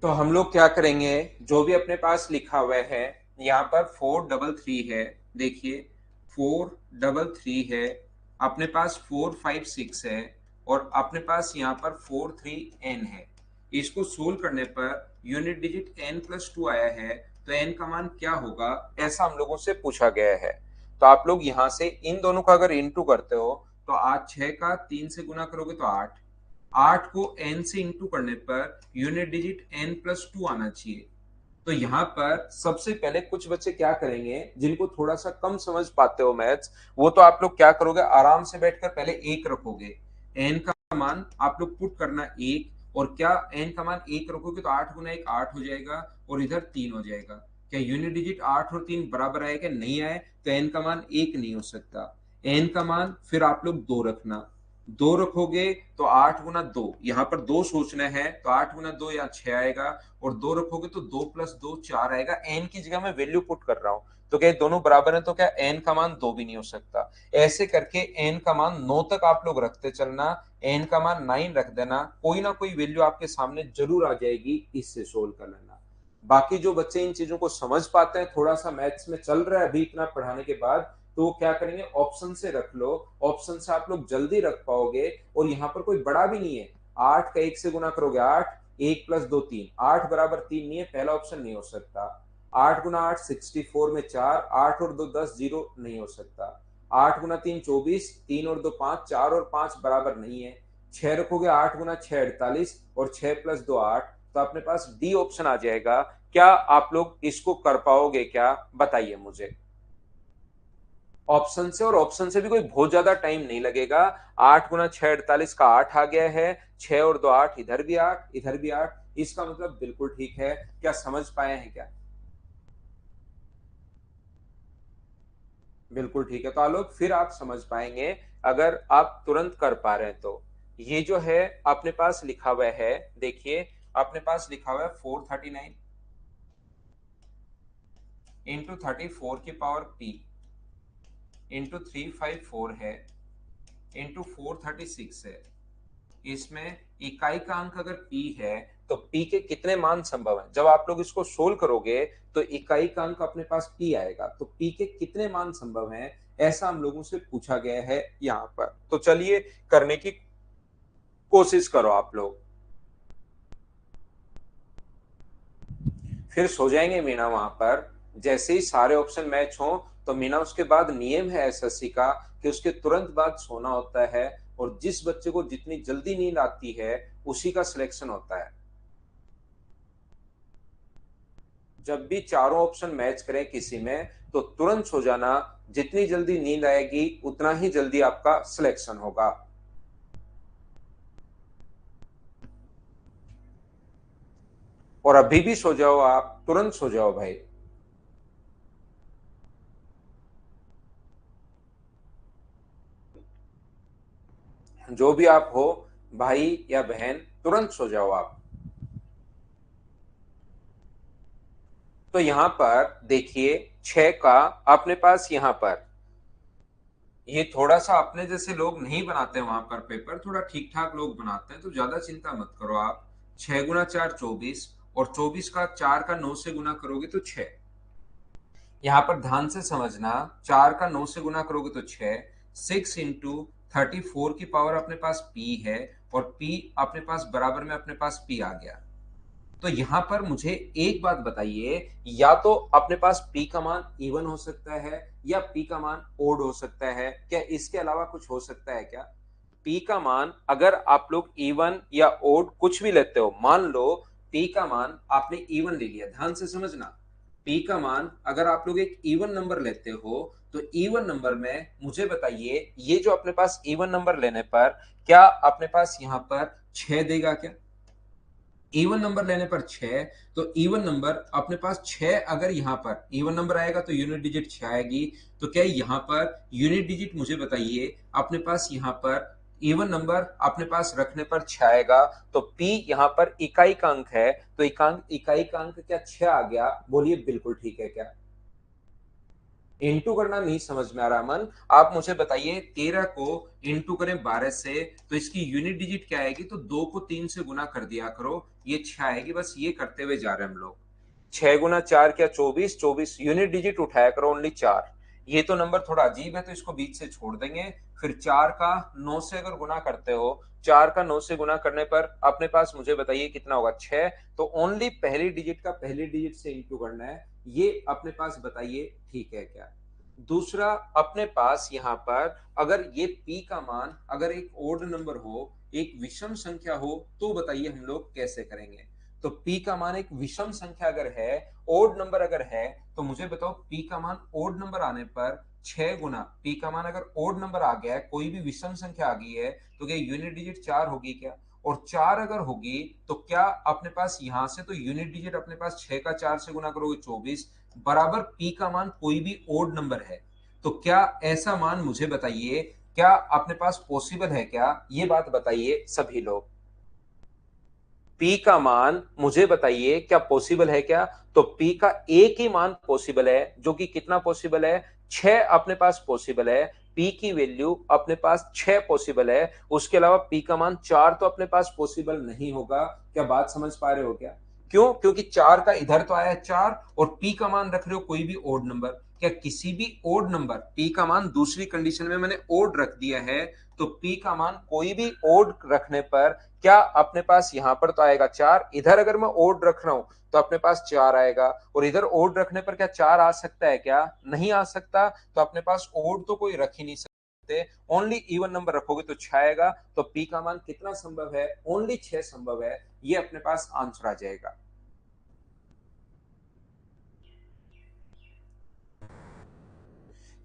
तो हम लोग क्या करेंगे, जो भी अपने पास लिखा हुआ है, यहाँ पर 433 है, देखिए 433 है, अपने पास 456 है, और अपने पास यहाँ पर 43n है। इसको सोल्व करने पर यूनिट डिजिट n+2 आया है, तो n का मान क्या होगा, ऐसा हम लोगों से पूछा गया है। तो आप लोग यहाँ से इन दोनों का अगर इंटू करते हो, तो आज 6 का 3 से गुना करोगे तो 8, 8 को n से इंटू करने पर यूनिट डिजिट n+2 आना चाहिए। तो यहाँ पर सबसे पहले कुछ बच्चे क्या करेंगे, जिनको थोड़ा सा कम समझ पाते हो मैथ्स, वो तो आप लोग क्या करोगे, आराम से बैठकर पहले 1 रखोगे। n का मान आप लोग पुट करना 1, और क्या n का मान 1 रखोगे तो 8 गुना 1 8 हो जाएगा, और इधर 3 हो जाएगा। क्या यूनिट डिजिट 8 और 3 बराबर आएगा? नहीं आए, तो n का मान 1 नहीं हो सकता। n का मान फिर आप लोग 2 रखना, 2 रखोगे तो 8 गुना 2, यहाँ पर 2 सोचना है, तो 8 गुना 2 यहाँ 6 आएगा, और 2 रखोगे तो 2+2 4 आएगा। एन की जगह मैं वैल्यू पुट कर रहा हूं, तो क्या दोनों बराबर है? तो क्या एन का मान 2 भी नहीं हो सकता। ऐसे करके एन का मान 9 तक आप लोग रखते चलना, एन का मान 9 रख देना, कोई ना कोई वैल्यू आपके सामने जरूर आ जाएगी, इससे सोल्व कर लेना। बाकी जो बच्चे इन चीजों को समझ पाते हैं, थोड़ा सा मैथ्स में चल रहा है अभी इतना पढ़ाने के बाद, तो वो क्या करेंगे, ऑप्शन से रख लो। ऑप्शन से आप लोग जल्दी रख पाओगे, और यहाँ पर कोई बड़ा भी नहीं है। 8 का 1 से गुना करोगे 8, 1+2 3, 8 बराबर 3 नहीं है, पहला ऑप्शन नहीं हो सकता। 8 गुना 8 64 में 4, 8 और 2 10, 0 नहीं हो सकता। 8 गुना 3 24, 3 और 2 5, 4 और 5 बराबर नहीं है। 6 रखोगे, 8 गुना 6 48, और 6+2 8, तो अपने पास डी ऑप्शन आ जाएगा। क्या आप लोग इसको कर पाओगे क्या, बताइए मुझे। ऑप्शन से, और ऑप्शन से भी कोई बहुत ज्यादा टाइम नहीं लगेगा। 8 गुना 6 48 का 8 आ गया है, 6 और 2 8, इधर भी 8 इधर भी 8, इसका मतलब बिल्कुल ठीक है। क्या समझ पाए हैं क्या? बिल्कुल ठीक है, तो आलोक फिर आप समझ पाएंगे अगर आप तुरंत कर पा रहे हैं तो। ये जो है अपने पास लिखा हुआ है, देखिए अपने पास लिखा हुआ है 439 इंटू 34 की पावर p इंटू 354 है, इंटू 436 है। इसमें इकाई का अंक अगर p है, तो p के कितने मान संभव हैं। जब आप लोग इसको सोल्व करोगे तो इकाई का अंक अपने पास p आएगा, तो p के कितने मान संभव हैं, ऐसा हम लोगों से पूछा गया है यहाँ पर। तो चलिए करने की कोशिश करो आप लोग। फिर सो जाएंगे मीना वहां पर। जैसे ही सारे ऑप्शन मैच हो तो मीना उसके बाद नियम है एसएससी का कि उसके तुरंत बाद सोना होता है, और जिस बच्चे को जितनी जल्दी नींद आती है उसी का सिलेक्शन होता है। जब भी चारों ऑप्शन मैच करें किसी में तो तुरंत सो जाना। जितनी जल्दी नींद आएगी उतना ही जल्दी आपका सिलेक्शन होगा। और अभी भी सो जाओ, आप तुरंत सो जाओ भाई। जो भी आप हो, भाई या बहन, तुरंत सो जाओ आप। तो यहां पर देखिए 6 का अपने पास यहां पर, ये थोड़ा सा अपने जैसे लोग नहीं बनाते वहां पर पेपर, थोड़ा ठीक ठाक लोग बनाते हैं, तो ज्यादा चिंता मत करो आप। 6 गुना 4 24, और 24 का 4 का 9 से गुना करोगे तो 6। यहाँ पर ध्यान से समझना, 4 का 9 से गुना करोगे तो 6। 6 into 34 की पावर अपने पास p है, और p अपने पास बराबर में अपने पास p आ गया। तो यहां पर मुझे एक बात बताइए, या तो अपने पास p का मान इवन हो सकता है या p का मान ओड हो सकता है, क्या इसके अलावा कुछ हो सकता है क्या। p का मान अगर आप लोग इवन या ओड कुछ भी लेते हो, मान लो p का मान आपने इवन ले लिया, ध्यान से समझना। p का मान अगर आप लोग एक इवन नंबर लेते हो तो इवन नंबर में मुझे बताइए, ये जो अपने पास इवन नंबर लेने पर क्या अपने पास यहां पर 6 देगा क्या। इवन नंबर लेने पर 6, तो इवन नंबर अपने पास 6, अगर यहां पर इवन नंबर आएगा तो यूनिट डिजिट 6 आएगी। तो क्या यहां पर यूनिट डिजिट मुझे बताइए अपने पास यहां पर इवन नंबर अपने पास रखने पर 6 आएगा। तो p यहां पर इकाई का अंक है, तो इकाई का अंक क्या 6 आ गया। बोलिए बिल्कुल ठीक है क्या। इंटू करना नहीं समझ में आ रहा मन, आप मुझे बताइए 13 को इंटू करें 12 से तो इसकी यूनिट डिजिट क्या आएगी, तो 2 को 3 से गुना कर दिया करो, ये 6 आएगी। बस ये करते हुए जा रहे हैं हम लोग। 6 गुना 4 क्या 24, 24 यूनिट डिजिट उठाया करो ओनली 4। ये तो नंबर थोड़ा अजीब है तो इसको बीच से छोड़ देंगे। फिर 4 का 9 से अगर गुना करते हो, 4 का 9 से गुना करने पर अपने पास मुझे बताइए कितना होगा 6। तो ओनली पहली डिजिट का पहली डिजिट से इंटू करना है, ये अपने पास बताइए ठीक है क्या। दूसरा अपने पास यहां पर अगर ये p का मान अगर एक ओड नंबर हो, एक विषम संख्या हो, तो बताइए हम लोग कैसे करेंगे। तो p का मान एक विषम संख्या अगर है, ओड नंबर अगर है, तो मुझे बताओ p का मान ओड नंबर आने पर 6 गुना p का मान अगर ओड नंबर आ गया है, कोई भी विषम संख्या आ गई है, तो क्या यूनिट डिजिट 4 होगी क्या। और 4 अगर होगी तो क्या अपने पास यहां से तो यूनिट डिजिट अपने पास 6 का 4 से गुना करोगे 24, बराबर p का मान कोई भी ओड नंबर है। तो क्या ऐसा मान मुझे बताइए, क्या अपने पास पॉसिबल है क्या, ये बात बताइए सभी लोग। p का मान मुझे बताइए क्या पॉसिबल है क्या। तो p का एक ही मान पॉसिबल है, जो कि कितना पॉसिबल है, 6 अपने पास पॉसिबल है। p की वैल्यू अपने पास 6 पॉसिबल है, उसके अलावा p का मान 4 तो अपने पास पॉसिबल नहीं होगा। क्या बात समझ पा रहे हो क्या। क्यों, क्योंकि 4 का इधर तो आया 4, और p का मान रख रहे हो कोई भी ओड नंबर। क्या किसी भी ओड नंबर p का मान दूसरी कंडीशन में मैंने ओड रख दिया है, तो p का मान कोई भी ओड रखने पर क्या अपने पास यहां पर तो आएगा 4, इधर अगर मैं ओड रख रहा हूं तो अपने पास 4 आएगा, और इधर ओड रखने पर क्या 4 आ सकता है क्या, नहीं आ सकता। तो अपने पास ओड तो कोई रख ही नहीं सकते, ओनली इवन नंबर रखोगे तो 6 आएगा। तो p का मान कितना संभव है, ओनली 6 संभव है, ये अपने पास आंसर आ जाएगा।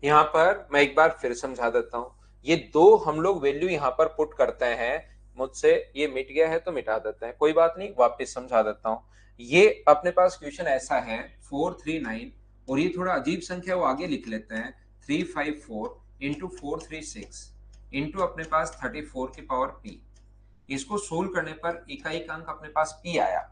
यहाँ पर मैं एक बार फिर समझा देता हूं, ये दो हम लोग वैल्यू यहाँ पर पुट करते हैं। मुझसे ये मिट गया है तो मिटा देते हैं, कोई बात नहीं, वापस समझा देता हूँ। ये अपने पास क्वेश्चन ऐसा है 439, और ये थोड़ा अजीब संख्या वो आगे लिख लेते हैं, 354 इंटू 436 इंटू अपने पास 34 की पावर p। इसको सोल्व करने पर इकाई का अंक अपने पास p आया,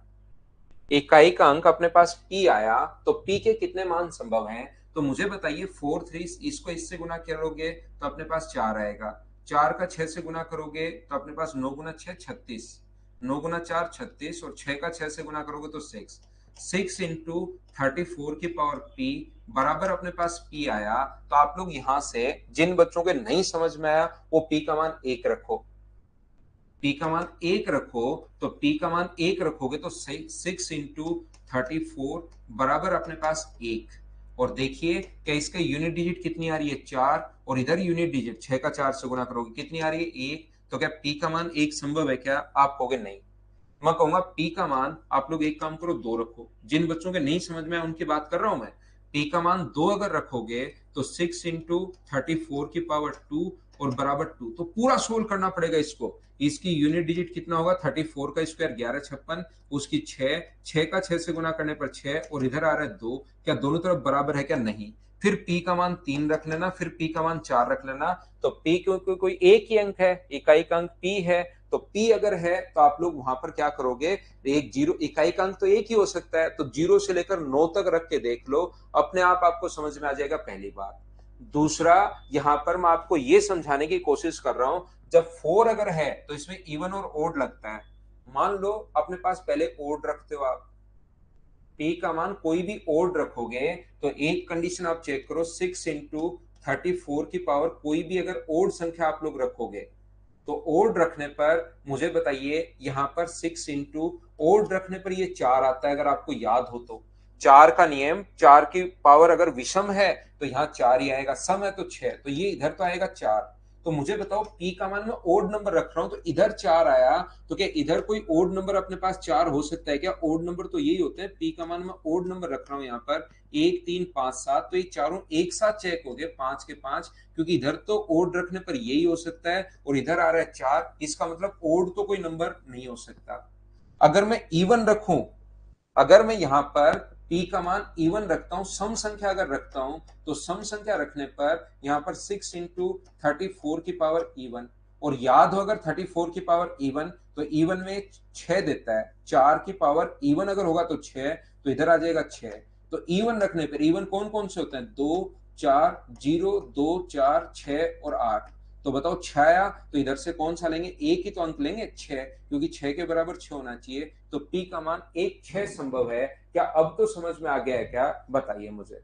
इकाई का अंक अपने पास p आया। तो p के कितने मान संभव हैं, तो मुझे बताइए 43, इसको इससे गुना करोगे तो अपने पास 4 आएगा। 4 का 6 से गुना करोगे तो अपने पास 9 गुना 6 36, 9 गुना 4 36 और 6 का 6 से गुना करोगे तो 6 इंटू 34 की पावर पी बराबर अपने पास पी आया। तो आप लोग यहां से जिन बच्चों के नहीं समझ में आया वो पी का मान 1 रखो, पी का मान 1 रखो। तो पी का मान 1 रखोगे तो 6 इंटू 34 बराबर अपने पास 1। और देखिए क्या इसका यूनिट डिजिट कितनी आ रही है 4, और इधर यूनिट डिजिट 6 का 4 से गुना करोगे कितनी आ रही है 1। तो क्या पी का मान 1 संभव है क्या? आप कहोगे नहीं। मैं कहूंगा पी का मान आप लोग एक काम करो 2 रखो। जिन बच्चों के नहीं समझ में आया उनकी बात कर रहा हूं मैं। पी का मान 2 अगर रखोगे तो 6 इंटू 34 की पावर 2 और बराबर 2। तो पूरा सोल्व करना पड़ेगा इसको। इसकी यूनिट डिजिट कितना होगा 34 का स्क्वायर 1156, उसकी 6 का 6 से गुना करने पर 6 और इधर आ रहा है 2। क्या दोनों तरफ बराबर है क्या? नहीं। फिर पी का मान 3 रख लेना, फिर पी का मान 4 रख लेना। तो पी क्योंकि कोई एक ही अंक है, इकाई का अंक पी है, तो पी अगर है तो आप लोग वहां पर क्या करोगे, एक जीरो, इकाई का अंक तो एक ही हो सकता है, तो 0 से लेकर 9 तक रख के देख लो, अपने आप आपको समझ में आ जाएगा। पहली बात। दूसरा, यहां पर मैं आपको यह समझाने की कोशिश कर रहा हूं, जब 4 अगर है तो इसमें इवन और ओड लगता है। मान लो अपने पास पहले ओड रखते हो आप, पी का मान कोई भी ओड रखोगे तो एक कंडीशन आप चेक करो, 6 इंटू 34 की पावर कोई भी अगर ओड संख्या आप लोग रखोगे तो ओड रखने पर मुझे बताइए यहां पर 6 इंटू ओड रखने पर ये 4 आता है। अगर आपको याद हो तो 4 का नियम, 4 की पावर अगर विषम है तो यहाँ 4 ही आएगा, सम है तो 6, तो ये इधर तो आएगा 4। तो मुझे बताओ पी का मान मैं ओड नंबर रख रहा हूं तो इधर 4 आया, तो क्या इधर कोई ओड नंबर अपने पास 4 हो सकता है क्या? ओड नंबर तो यही होते हैं। पी का मान मैं ओड नंबर रख रहा हूं यहाँ पर 1 3 5 7, तो ये चारों एक साथ चेक हो गए 5 के 5, क्योंकि इधर तो ओड रखने पर यही हो सकता है और इधर आ रहा है 4, इसका मतलब ओड तो कोई नंबर नहीं हो सकता। अगर मैं इवन रखूं, अगर मैं यहां पर पी का मान इवन रखता हूं, सम संख्या अगर रखता हूं, तो सम संख्या रखने पर यहां पर 6 इंटू 34 की पावर इवन, और याद हो अगर 34 की पावर इवन तो इवन में 6 देता है, 4 की पावर इवन अगर होगा तो 6, तो इधर आ जाएगा 6। तो इवन रखने पर इवन कौन कौन से होते हैं? 2 4 0 2 4 6 और 8। तो बताओ 6 आया तो इधर से कौन सा लेंगे? एक ही तो अंक लेंगे 6, क्योंकि 6 के बराबर 6 होना चाहिए। तो पी का मान 1 6 संभव है क्या? अब तो समझ में आ गया है क्या? बताइए मुझे।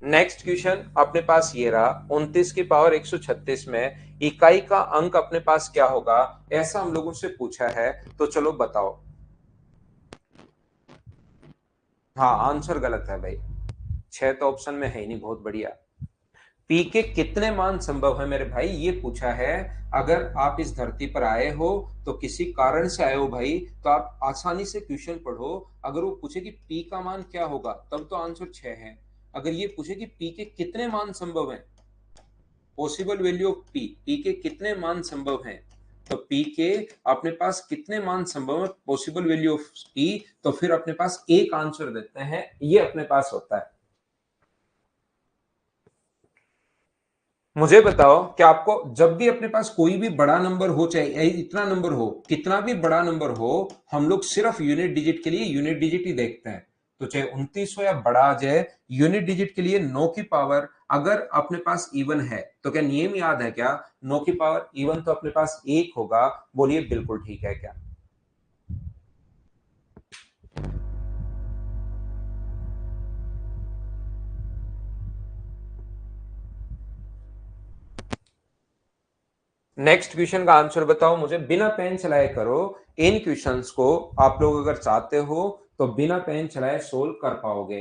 नेक्स्ट क्वेश्चन अपने पास ये रहा, 29 की पावर 136 में इकाई का अंक अपने पास क्या होगा, ऐसा हम लोगों से पूछा है। तो चलो बताओ। हाँ, आंसर गलत है भाई, 6 तो ऑप्शन में है ही नहीं। बहुत बढ़िया। पी के कितने मान संभव है मेरे भाई, ये पूछा है। अगर आप इस धरती पर आए हो तो किसी कारण से आए हो भाई, तो आप आसानी से क्वेश्चन पढ़ो। अगर वो पूछे कि पी का मान क्या होगा तब तो आंसर 6 है। अगर ये पूछे कि पी के कितने मान संभव है, possible value of P, P के कितने मान संभव हैं, तो पी के अपने पास कितने मान संभव है, पॉसिबल वैल्यू ऑफ पी, तो फिर अपने पास एक आंसर देते हैं, ये अपने पास होता है। मुझे बताओ कि आपको जब भी अपने पास कोई भी बड़ा नंबर हो, चाहे इतना नंबर हो, कितना भी बड़ा नंबर हो, हम लोग सिर्फ यूनिट डिजिट के लिए यूनिट डिजिट ही देखते हैं। तो चाहे 29 हो या बड़ा आ जाए, यूनिट डिजिट के लिए 9 की पावर अगर अपने पास इवन है तो क्या नियम याद है क्या? 9 की पावर इवन तो अपने पास 1 होगा। बोलिए बिल्कुल ठीक है क्या? नेक्स्ट क्वेश्चन का आंसर बताओ मुझे, बिना पेन चलाए करो। इन क्वेश्चंस को आप लोग अगर चाहते हो तो बिना पेन चलाए सोल्व कर पाओगे।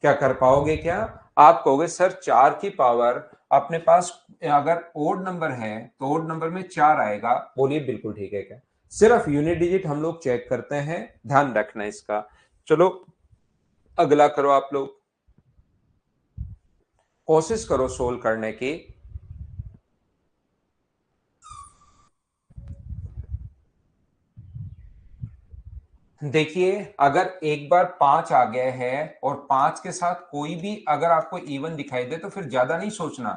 क्या कर पाओगे क्या? आप कहोगे सर 4 की पावर अपने पास अगर ओड नंबर है तो ओड नंबर में 4 आएगा। बोलिए बिल्कुल ठीक है क्या? सिर्फ यूनिट डिजिट हम लोग चेक करते हैं, ध्यान रखना इसका। चलो अगला करो आप लोग, कोशिश करो सोल्व करने की। देखिए अगर एक बार 5 आ गए हैं और 5 के साथ कोई भी अगर आपको इवन दिखाई दे तो फिर ज्यादा नहीं सोचना।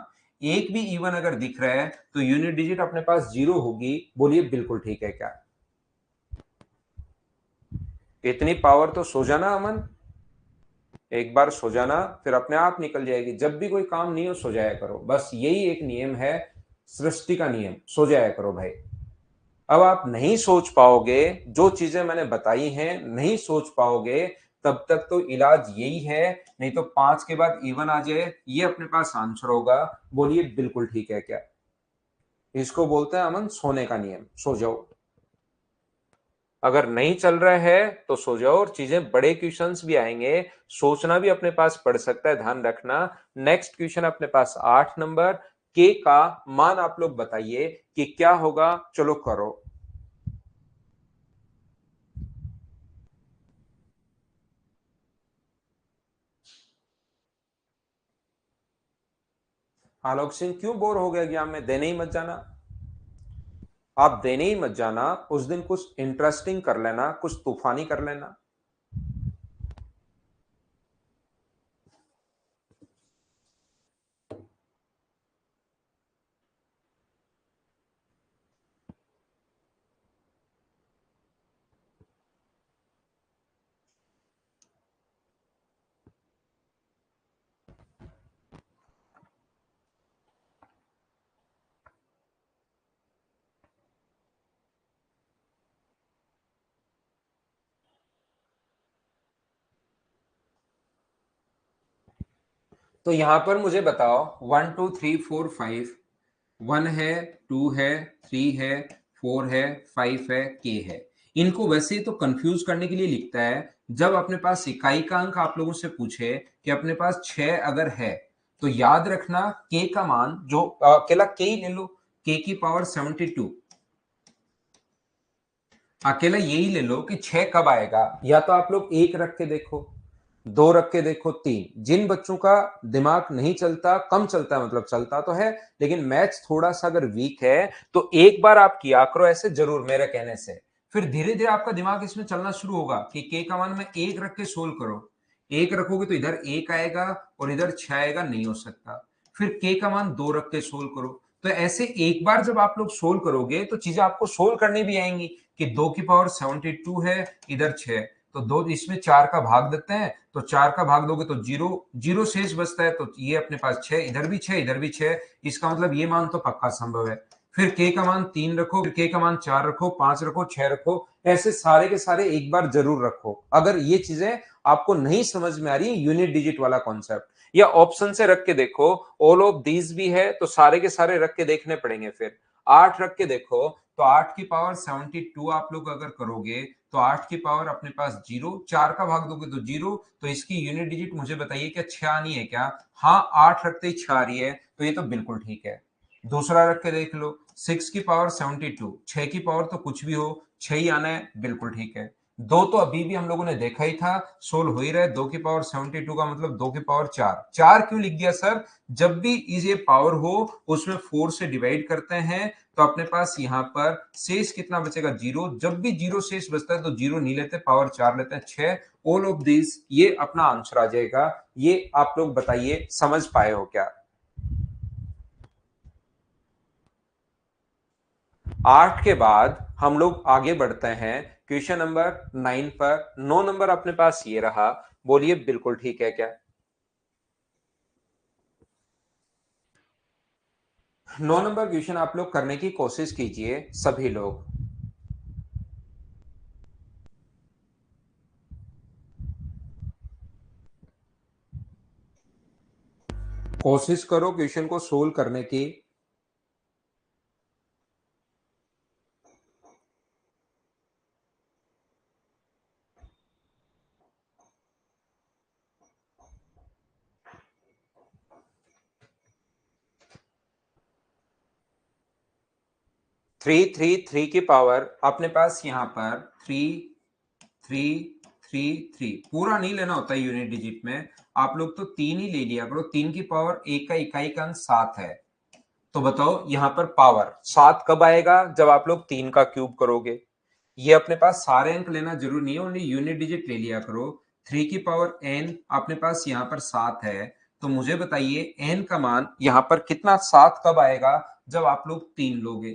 एक भी इवन अगर दिख रहा है तो यूनिट डिजिट अपने पास 0 होगी। बोलिए बिल्कुल ठीक है क्या? इतनी पावर तो सो जाना अमन, एक बार सो जाना फिर अपने आप निकल जाएगी। जब भी कोई काम नहीं हो सो जाया करो, बस यही एक नियम है, सृष्टि का नियम, सो जाया करो भाई। अब आप नहीं सोच पाओगे, जो चीजें मैंने बताई हैं नहीं सोच पाओगे, तब तक तो इलाज यही है, नहीं तो 5 के बाद इवन आ जाए, ये अपने पास आंसर होगा। बोलिए बिल्कुल ठीक है क्या? इसको बोलते हैं अमन सोने का नियम, सो जाओ। अगर नहीं चल रहा है तो सो जाओ, और चीजें बड़े क्वेश्चंस भी आएंगे, सोचना भी अपने पास पड़ सकता है, ध्यान रखना। नेक्स्ट क्वेश्चन अपने पास 8 नंबर, के का मान आप लोग बताइए कि क्या होगा, चलो करो। आलोक सिंह क्यों बोर हो गया एग्जाम में? देने ही मत जाना, आप देने ही मत जाना, उस दिन कुछ इंटरेस्टिंग कर लेना, कुछ तूफानी कर लेना। तो यहां पर मुझे बताओ, 1 2 3 4 5, 1 है, 2 है, 3 है, 4 है, 5 है, के है। इनको वैसे तो कंफ्यूज करने के लिए लिखता है। जब अपने पास इकाई का अंक आप लोगों से पूछे कि अपने पास 6 अगर है, तो याद रखना के का मान, जो अकेला के ही ले लो, के की पावर 72, अकेला यही ले लो कि 6 कब आएगा। या तो आप लोग 1 रख के देखो, 2 रख के देखो, 3। जिन बच्चों का दिमाग नहीं चलता, कम चलता है, मतलब चलता तो है लेकिन मैथ्स थोड़ा सा अगर वीक है, तो एक बार आप किया करो ऐसे जरूर मेरे कहने से। फिर धीरे धीरे आपका दिमाग इसमें चलना शुरू होगा कि के का मान में 1 रख के सोल्व करो। 1 रखोगे तो इधर 1 आएगा और इधर 6 आएगा, नहीं हो सकता। फिर के का मान 2 रख के सोल्व करो। तो ऐसे एक बार जब आप लोग सोल्व करोगे तो चीजें आपको सोल्व करनी भी आएंगी कि 2 की पावर 72 है, इधर 6, तो दो इसमें 4 का भाग देते हैं, तो 4 का भाग दोगे तो 0, 0 शेष बचता है, तो ये अपने पास 6, इधर भी 6, इधर भी 6। इसका मतलब ये मान तो पक्का संभव है। फिर के का मान 3 रखो, फिर के का मान 4 रखो, 5 रखो, 6 रखो, ऐसे सारे के सारे एक बार जरूर रखो। अगर ये चीजें आपको नहीं समझ में आ रही है, यूनिट डिजिट वाला कॉन्सेप्ट, या ऑप्शन से रख के देखो, ऑल ऑफ दीज भी है तो सारे के सारे रख के देखने पड़ेंगे। फिर 8 रख के देखो, तो 8 की पावर 72 आप लोग अगर करोगे तो 8 की पावर अपने पास 0, 4 का भाग दोगे तो 0, तो इसकी यूनिट डिजिट मुझे बताइए क्या 6 आनी है क्या? हाँ, 8 रखते ही 6 आ रही है, तो ये तो बिल्कुल ठीक है। दूसरा रख के देख लो, 6 की पावर 72, 6 की पावर तो कुछ भी हो, 6 ही आना है, बिल्कुल ठीक है। दो तो अभी भी हम लोगों ने देखा ही था, सोल्व हो ही रहा है। 2 की पावर 72 का मतलब 2 की पावर 4, 4 क्यों लिख दिया सर? जब भी ये पावर हो उसमें 4 से डिवाइड करते हैं, तो अपने पास यहां पर शेष कितना बचेगा? 0। जब भी 0 शेष बचता है तो 0 नहीं लेते, पावर 4 लेते हैं, 6। ऑल ऑफ दिस, ये अपना आंसर आ जाएगा। ये आप लोग बताइए समझ पाए हो क्या? 8 के बाद हम लोग आगे बढ़ते हैं क्वेश्चन नंबर 9 पर। 9 नंबर अपने पास ये रहा, बोलिए बिल्कुल ठीक है क्या? 9 नंबर क्वेश्चन आप लोग करने की कोशिश कीजिए सभी लोग। कोशिश करो क्वेश्चन को सोल्व करने की। 3 3 3 की पावर अपने पास यहां पर 3 3 3 3, पूरा नहीं लेना होता है यूनिट डिजिट में, आप लोग तो 3 ही ले लिया करो। 3 की पावर एक का इकाई का अंक 7 है, तो बताओ यहां पर पावर 7 कब आएगा? जब आप लोग 3 का क्यूब करोगे। ये अपने पास सारे अंक लेना जरूरी नहीं है, ओनली यूनिट डिजिट ले लिया करो। 3 की पावर n अपने पास यहां पर 7 है, तो मुझे बताइए n का मान यहां पर कितना 7 कब आएगा, जब आप लोग 3 लोगे।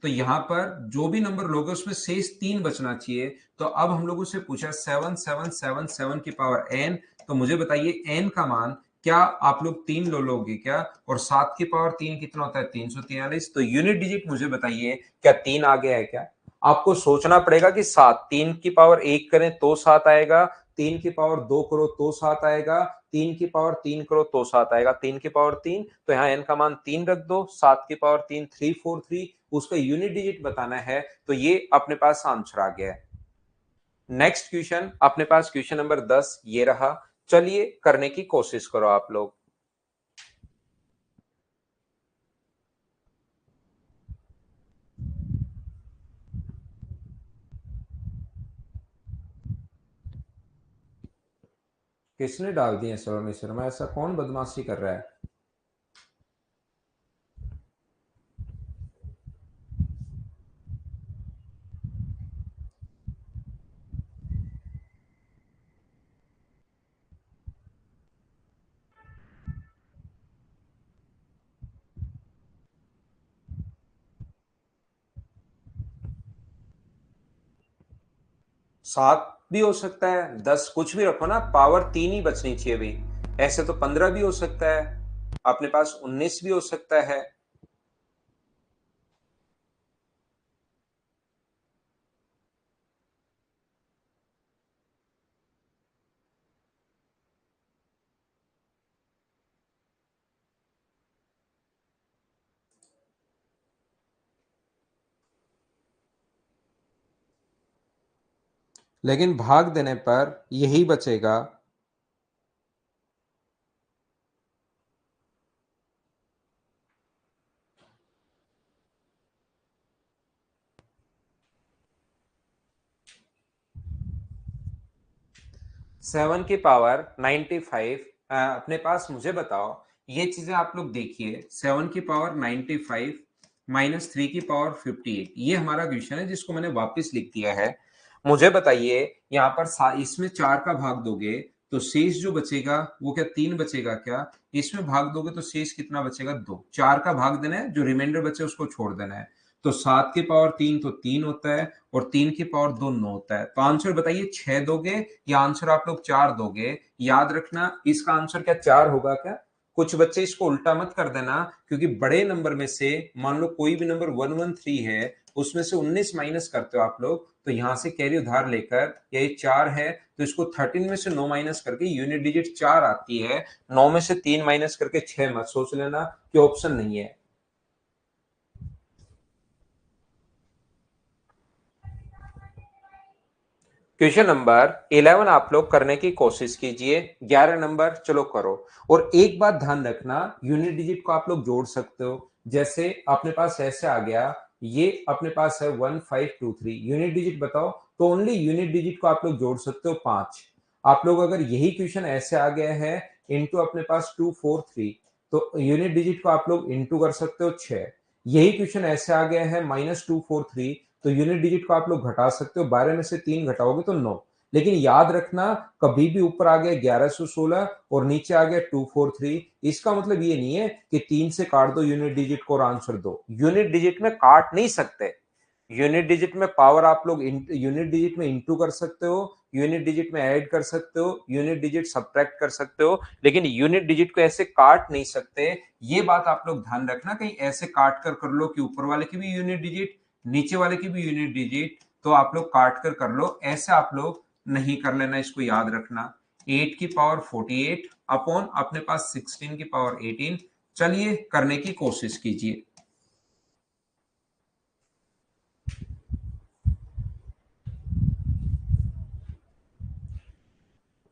तो यहां पर जो भी नंबर लोगे उसमें शेष 3 बचना चाहिए। तो अब हम लोगों से पूछा 7777 की पावर n, तो मुझे बताइए n का मान क्या आप लोग 3 लोगे क्या, और 7 की पावर 3 कितना होता है 343। तो यूनिट डिजिट मुझे बताइए क्या 3 आ गया है क्या। आपको सोचना पड़ेगा कि 7, 3 की पावर 1 करें तो 7 आएगा, 3 की पावर 2 करो तो 7 आएगा, 3 की पावर 3 करो तो 7 आएगा, 3 की पावर 3, तो यहाँ n का मान 3 रख दो, 7 की पावर 3 343, उसका यूनिट डिजिट बताना है। तो ये अपने पास आंसर आ गया है। नेक्स्ट क्वेश्चन अपने पास क्वेश्चन नंबर 10 ये रहा। चलिए करने की कोशिश करो आप लोग। किसने डाल दिए शर्मा शर्मा, ऐसा कौन बदमाशी कर रहा है। 7 भी हो सकता है, 10, कुछ भी रखो ना, पावर 3 ही बचनी चाहिए भाई। ऐसे तो 15 भी हो सकता है, अपने पास 19 भी हो सकता है। लेकिन भाग देने पर यही बचेगा। 7 की पावर 95, अपने पास मुझे बताओ, ये चीजें आप लोग देखिए, 7 की पावर 95 माइनस 3 की पावर 58, ये हमारा क्वेश्चन है जिसको मैंने वापस लिख दिया है। मुझे बताइए यहाँ पर इसमें 4 का भाग दोगे तो शेष जो बचेगा वो क्या 3 बचेगा क्या, इसमें भाग दोगे तो शेष कितना बचेगा 2, 4 का भाग देना है, जो रिमाइंडर बचे उसको छोड़ देना है। तो 7 की पावर 3 तो 3 होता है, और 3 की पावर 2 9 होता है। तो आंसर बताइए 6 दोगे या आंसर आप लोग 4 दोगे। याद रखना इसका आंसर क्या 4 होगा क्या। कुछ बच्चे इसको उल्टा मत कर देना, क्योंकि बड़े नंबर में से मान लो कोई भी नंबर 113 है, उसमें से 19 माइनस करते हो आप लोग, तो यहां से कैरी उधार लेकर ये 4 है, तो इसको 13 में से 9 माइनस करके यूनिट डिजिट 4 आती है। 9 में से 3 माइनस करके 6 मत सोच लेना कि ऑप्शन नहीं है। क्वेश्चन नंबर 11 आप लोग करने की कोशिश कीजिए। 11 नंबर चलो करो। और एक बात ध्यान रखना, यूनिट डिजिट को आप लोग जोड़ सकते हो। जैसे अपने पास ऐसे आ गया, ये अपने पास है 1523, यूनिट डिजिट बताओ, तो ओनली यूनिट डिजिट को आप लोग जोड़ सकते हो 5। आप लोग अगर यही क्वेश्चन ऐसे आ गया है इंटू अपने पास 243, तो यूनिट डिजिट को आप लोग इंटू कर सकते हो 6। यही क्वेश्चन ऐसे आ गया है -243, तो यूनिट डिजिट को आप लोग घटा सकते हो, 12 में से 3 घटाओगे तो 9। लेकिन याद रखना, कभी भी ऊपर आ गया 1116 और नीचे आ गया 243, इसका मतलब ये नहीं है कि 3 से काट दो यूनिट डिजिट को और आंसर दो। यूनिट डिजिट में काट नहीं सकते। यूनिट डिजिट में पावर आप लोग यूनिट डिजिट में इंटू कर सकते हो, यूनिट डिजिट में ऐड कर सकते हो, यूनिट डिजिट सब्ट्रैक्ट कर सकते हो, लेकिन यूनिट डिजिट को ऐसे काट नहीं सकते। ये बात आप लोग ध्यान रखना, कहीं ऐसे काट कर लो कि ऊपर वाले की भी यूनिट डिजिट, नीचे वाले की भी यूनिट डिजिट, तो आप लोग काट कर लो, ऐसे आप लोग नहीं कर लेना, इसको याद रखना। 8 की पावर 48 अपॉन अपने पास 16 की पावर 18। चलिए करने की कोशिश कीजिए।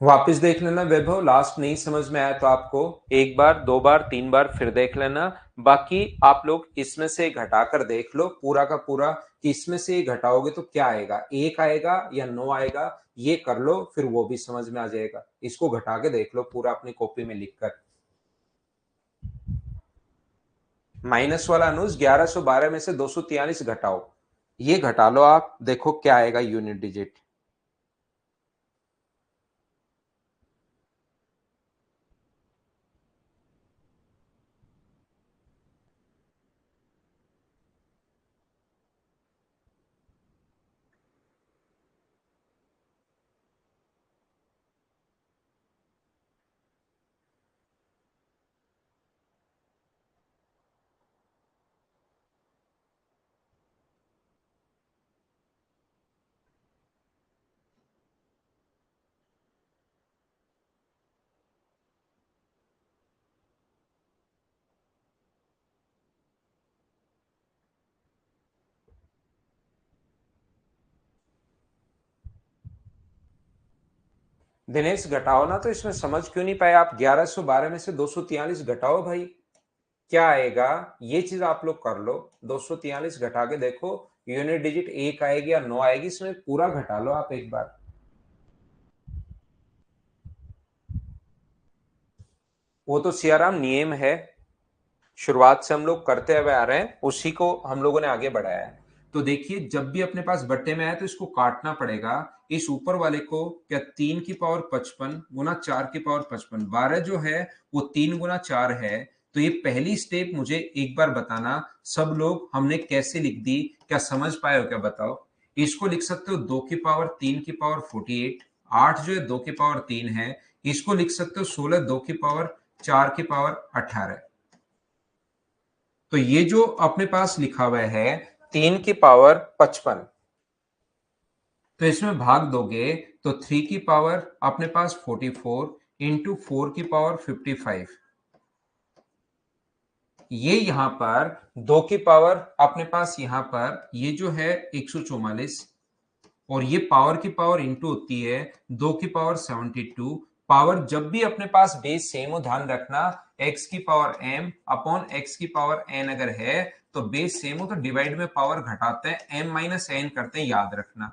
वापस देख लेना वैभव, लास्ट नहीं समझ में आया तो आपको एक बार, दो बार, तीन बार फिर देख लेना। बाकी आप लोग इसमें से घटाकर देख लो पूरा का पूरा, कि इसमें से घटाओगे तो क्या आएगा, 1 आएगा या 9 आएगा, ये कर लो, फिर वो भी समझ में आ जाएगा। इसको घटा के देख लो पूरा अपनी कॉपी में लिखकर। माइनस वाला अनुज 1112 में से 243 घटाओ, ये घटा लो आप, देखो क्या आएगा यूनिट डिजिट। दिनेश घटाओ ना, तो इसमें समझ क्यों नहीं पाए आप? 1112 में से 243 घटाओ भाई, क्या आएगा? ये चीज आप लोग कर लो, 243 घटा के देखो, यूनिट डिजिट 1 आएगी या 9 आएगी, इसमें पूरा घटा लो आप एक बार। वो तो सियाराम नियम है, शुरुआत से हम लोग करते हुए आ रहे हैं, उसी को हम लोगों ने आगे बढ़ाया है। तो देखिए, जब भी अपने पास बट्टे में आए तो इसको काटना पड़ेगा। इस ऊपर वाले को क्या 3 की पावर 55 गुना 4 की पावर 55, 12 जो है वो 3 गुना 4 है। तो ये पहली स्टेप मुझे एक बार बताना, सब लोग हमने कैसे लिख दी, क्या समझ पाए हो क्या? बताओ। इसको लिख सकते हो 2 की पावर 3 की पावर 48, 8 जो है 2 की पावर 3 है। इसको लिख सकते हो 16 2 की पावर 4 की पावर 18। तो ये जो अपने पास लिखा हुआ है 3 की पावर 55, तो इसमें भाग दोगे तो 3 की पावर अपने पास 44 इंटू 4 की पावर 55। ये यहां पर 2 की पावर अपने पास यहां पर ये जो है 144, और ये पावर की पावर इंटू होती है 2 की पावर 72। पावर जब भी अपने पास बेस सेम हो, ध्यान रखना, एक्स की पावर एम अपॉन एक्स की पावर एन अगर है तो बेस सेम हो तो डिवाइड में पावर घटाते हैं, एम माइनस एन करते हैं, याद रखना।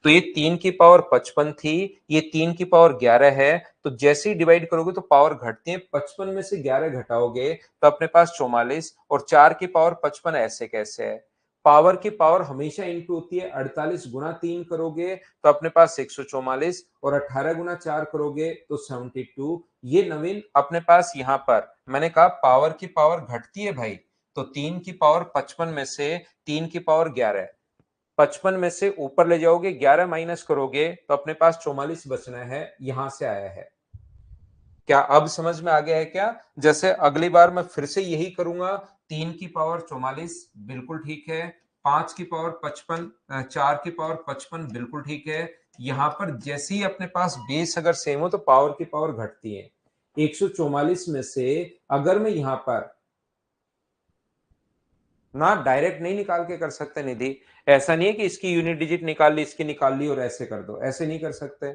तो ये 3 की पावर 55 थी, ये 3 की पावर 11 है। तो जैसे ही डिवाइड करोगे तो पावर घटती है, 55 में से 11 घटाओगे तो अपने पास 44, और 4 की पावर 55 ऐसे कैसे है? पावर की पावर हमेशा इंटू होती है, 48 गुना 3 करोगे तो अपने पास 144, और 18 गुना 4 करोगे तो 72। ये नवीन अपने पास यहां पर मैंने कहा पावर की पावर घटती है भाई, तो 3 की पावर 55 में से 3 की पावर 11, 55 में से ऊपर ले जाओगे 11 माइनस करोगे तो अपने पास 44 बचना है, यहां से आया है। क्या अब समझ में आ गया है क्या? जैसे अगली बार मैं फिर से यही करूंगा, 3 की पावर 44 बिल्कुल ठीक है, 5 की पावर 55, 4 की पावर 55 बिल्कुल ठीक है। यहां पर जैसे ही अपने पास बेस अगर सेम हो तो पावर की पावर घटती है। 144 में से अगर मैं यहां पर ना डायरेक्ट नहीं निकाल के कर सकते निधि, ऐसा नहीं है कि इसकी यूनिट डिजिट निकाल ली, इसकी निकाल ली और ऐसे कर दो, ऐसे नहीं कर सकते।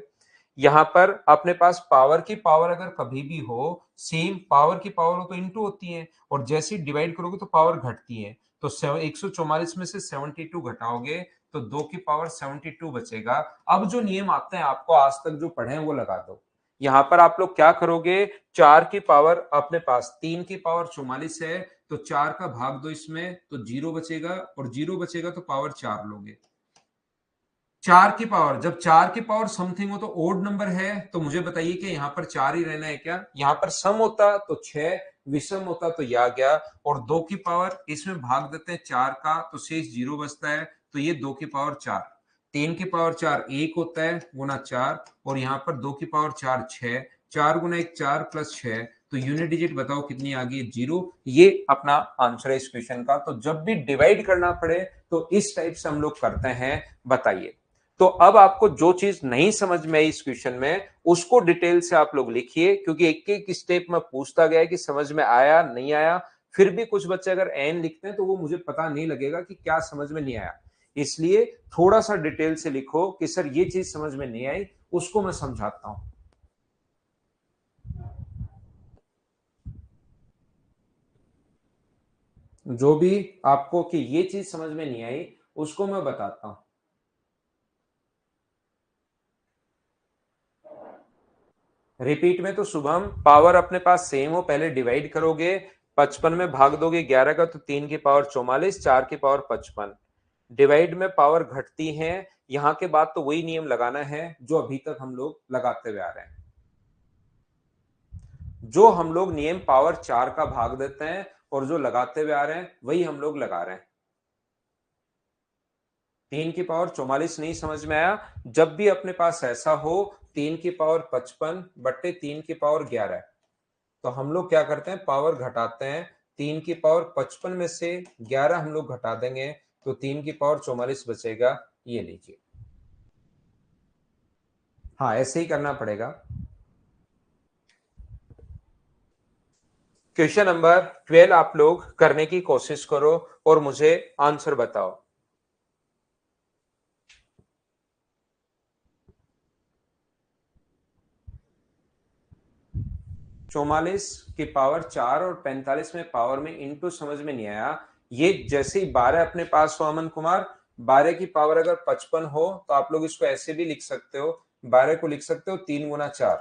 यहां पर अपने पास पावर की पावर अगर कभी भी हो, सेम पावर की पावर हो तो इंटू होती है, और जैसे ही डिवाइड करोगे तो पावर घटती है। तो 144 में से 72 घटाओगे तो 2 की पावर 72 बचेगा। अब जो नियम आते हैं आपको आज तक जो पढ़े हैं वो लगा दो। यहां पर आप लोग क्या करोगे, 4 की पावर अपने पास 3 की पावर 44 है, तो 4 का भाग दो इसमें तो 0 बचेगा, और 0 बचेगा तो पावर 4 लोगे। 4 की पावर, जब 4 की पावर समथिंग हो तो ओड नंबर है, तो मुझे बताइए कि यहां पर 4 ही रहना है क्या? यहां पर सम होता तो 6, विषम होता तो यह आ गया, और 2 की पावर इसमें भाग देते हैं 4 का तो शेष 0 बचता है, तो ये 2 की पावर 4। 3 की पावर 4 1 होता है गुना 4, और यहां पर 2 की पावर 4 6, 4 गुना 1 4 प्लस 6, तो यूनिट डिजिट बताओ कितनी आ गई? 0। ये अपना आंसर है इस क्वेश्चन का। तो जब भी डिवाइड करना पड़े तो इस टाइप से हम लोग करते हैं। बताइए, तो अब आपको जो चीज नहीं समझ में आई इस क्वेश्चन में उसको डिटेल से आप लोग लिखिए, क्योंकि एक एक स्टेप में पूछता गया है कि समझ में आया नहीं आया। फिर भी कुछ बच्चे अगर एन लिखते हैं तो वो मुझे पता नहीं लगेगा कि क्या समझ में नहीं आया, इसलिए थोड़ा सा डिटेल से लिखो कि सर ये चीज समझ में नहीं आई, उसको मैं समझाता हूं। जो भी आपको कि ये चीज समझ में नहीं आई उसको मैं बताता हूं। रिपीट में तो शुभम पावर अपने पास सेम हो, पहले डिवाइड करोगे, 55 में भाग दोगे 11 का तो 3 की पावर 44, 4 की पावर 55। डिवाइड में पावर घटती है, यहां के बाद तो वही नियम लगाना है जो अभी तक हम लोग लगाते हुए आ रहे हैं। जो हम लोग नियम पावर 4 का भाग देते हैं और जो लगाते हुए आ रहे हैं वही हम लोग लगा रहे हैं। 3 की पावर 44 नहीं समझ में आया? जब भी अपने पास ऐसा हो 3 की पावर 55 बट्टे 3 की पावर 11, तो हम लोग क्या करते हैं, पावर घटाते हैं। 3 की पावर 55 में से 11 हम लोग घटा देंगे तो 3 की पावर 44 बचेगा। ये लीजिए, हाँ ऐसे ही करना पड़ेगा। क्वेश्चन नंबर 12 आप लोग करने की कोशिश करो और मुझे आंसर बताओ। 44 की पावर 4 और 45 में पावर में इनटू समझ में नहीं आया। ये जैसे ही 12 अपने पास हो अमन कुमार, 12 की पावर अगर 55 हो तो आप लोग इसको ऐसे भी लिख सकते हो, 12 को लिख सकते हो 3 गुना 4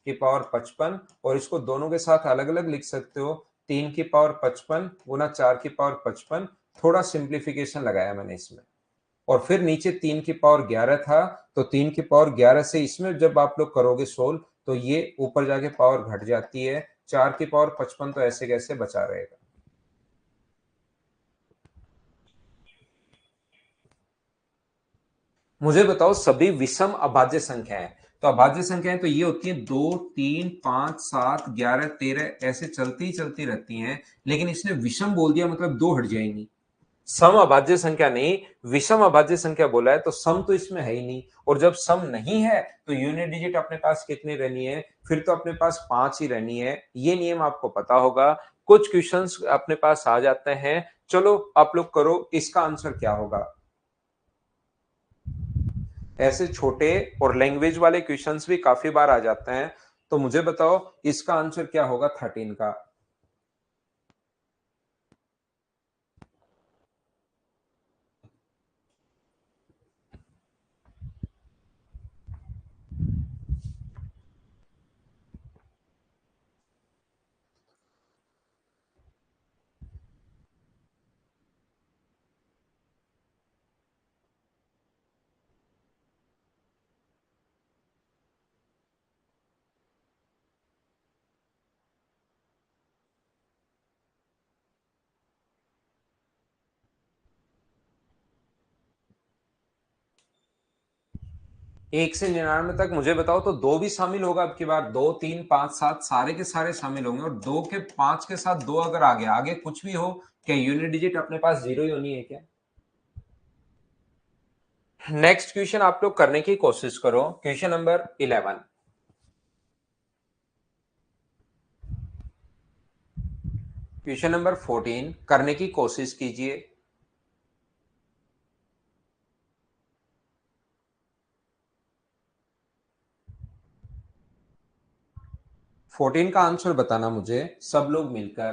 की पावर 55, और इसको दोनों के साथ अलग अलग लिख सकते हो 3 की पावर 55 गुना 4 की पावर 55। थोड़ा सिंप्लीफिकेशन लगाया मैंने इसमें, और फिर नीचे 3 की पावर 11 था, तो 3 की पावर 11 से इसमें जब आप लोग करोगे सोल्व तो ये ऊपर जाके पावर घट जाती है, 4 की पावर 55 तो ऐसे कैसे बचा रहेगा। मुझे बताओ सभी विषम अभाज्य संख्या है, तो अभाज्य संख्याएं तो ये होती हैं 2, 3, 5, 7, 11, 13 ऐसे चलती ही चलती रहती हैं, लेकिन इसने विषम बोल दिया मतलब दो हट जाएंगी। सम अभाज्य संख्या नहीं, विषम अभाज्य संख्या बोला है, तो सम तो इसमें है ही नहीं, और जब सम नहीं है तो यूनिट डिजिट अपने पास कितनी रहनी है, फिर तो अपने पास 5 ही रहनी है। ये नियम आपको पता होगा, कुछ क्वेश्चंस अपने पास आ जाते हैं। चलो आप लोग करो, इसका आंसर क्या होगा। ऐसे छोटे और लैंग्वेज वाले क्वेश्चंस भी काफी बार आ जाते हैं, तो मुझे बताओ इसका आंसर क्या होगा 13 का। एक से 99 तक मुझे बताओ, तो दो भी शामिल होगा अब की बार, 2, 3, 5, 7 सारे के सारे शामिल होंगे, और 2 के 5 के साथ 2 अगर आगे आगे कुछ भी हो, क्या यूनिट डिजिट अपने पास 0 ही होनी है क्या। नेक्स्ट क्वेश्चन आप लोग करने की कोशिश करो, क्वेश्चन नंबर 11। क्वेश्चन नंबर 14 करने की कोशिश कीजिए। 14 का आंसर बताना मुझे सब लोग मिलकर।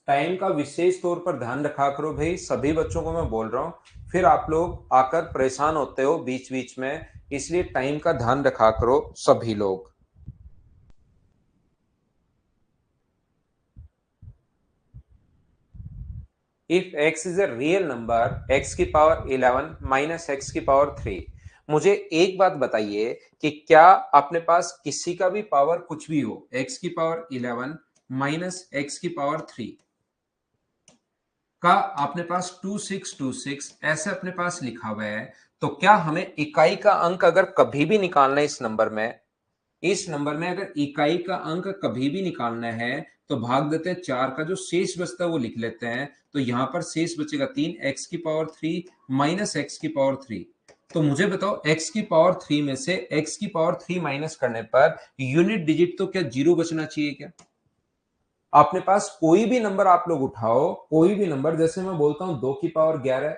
टाइम का विशेष तौर पर ध्यान रखा करो भाई, सभी बच्चों को मैं बोल रहा हूं, फिर आप लोग आकर परेशान होते हो बीच बीच में, इसलिए टाइम का ध्यान रखा करो सभी लोग। If x is a real number, x की पावर 11 माइनस x की पावर 3, मुझे एक बात बताइए कि क्या अपने पास किसी का भी पावर कुछ भी हो, x की पावर 11 माइनस x की पावर 3 का अपने पास 2626 ऐसे अपने पास लिखा हुआ है, तो क्या हमें इकाई का अंक अगर कभी भी निकालना है इस नंबर में, अगर इकाई का अंक कभी भी निकालना है तो भाग देते हैं 4 का, जो शेष बचता है वो लिख लेते हैं, तो यहां पर शेष बचेगा 3 x की पावर 3 माइनस x की पावर 3। तो मुझे बताओ x की पावर 3 में से x की पावर 3 माइनस करने पर यूनिट डिजिट तो क्या 0 बचना चाहिए क्या। अपने पास कोई भी नंबर आप लोग उठाओ, कोई भी नंबर, जैसे मैं बोलता हूं 2 की पावर 11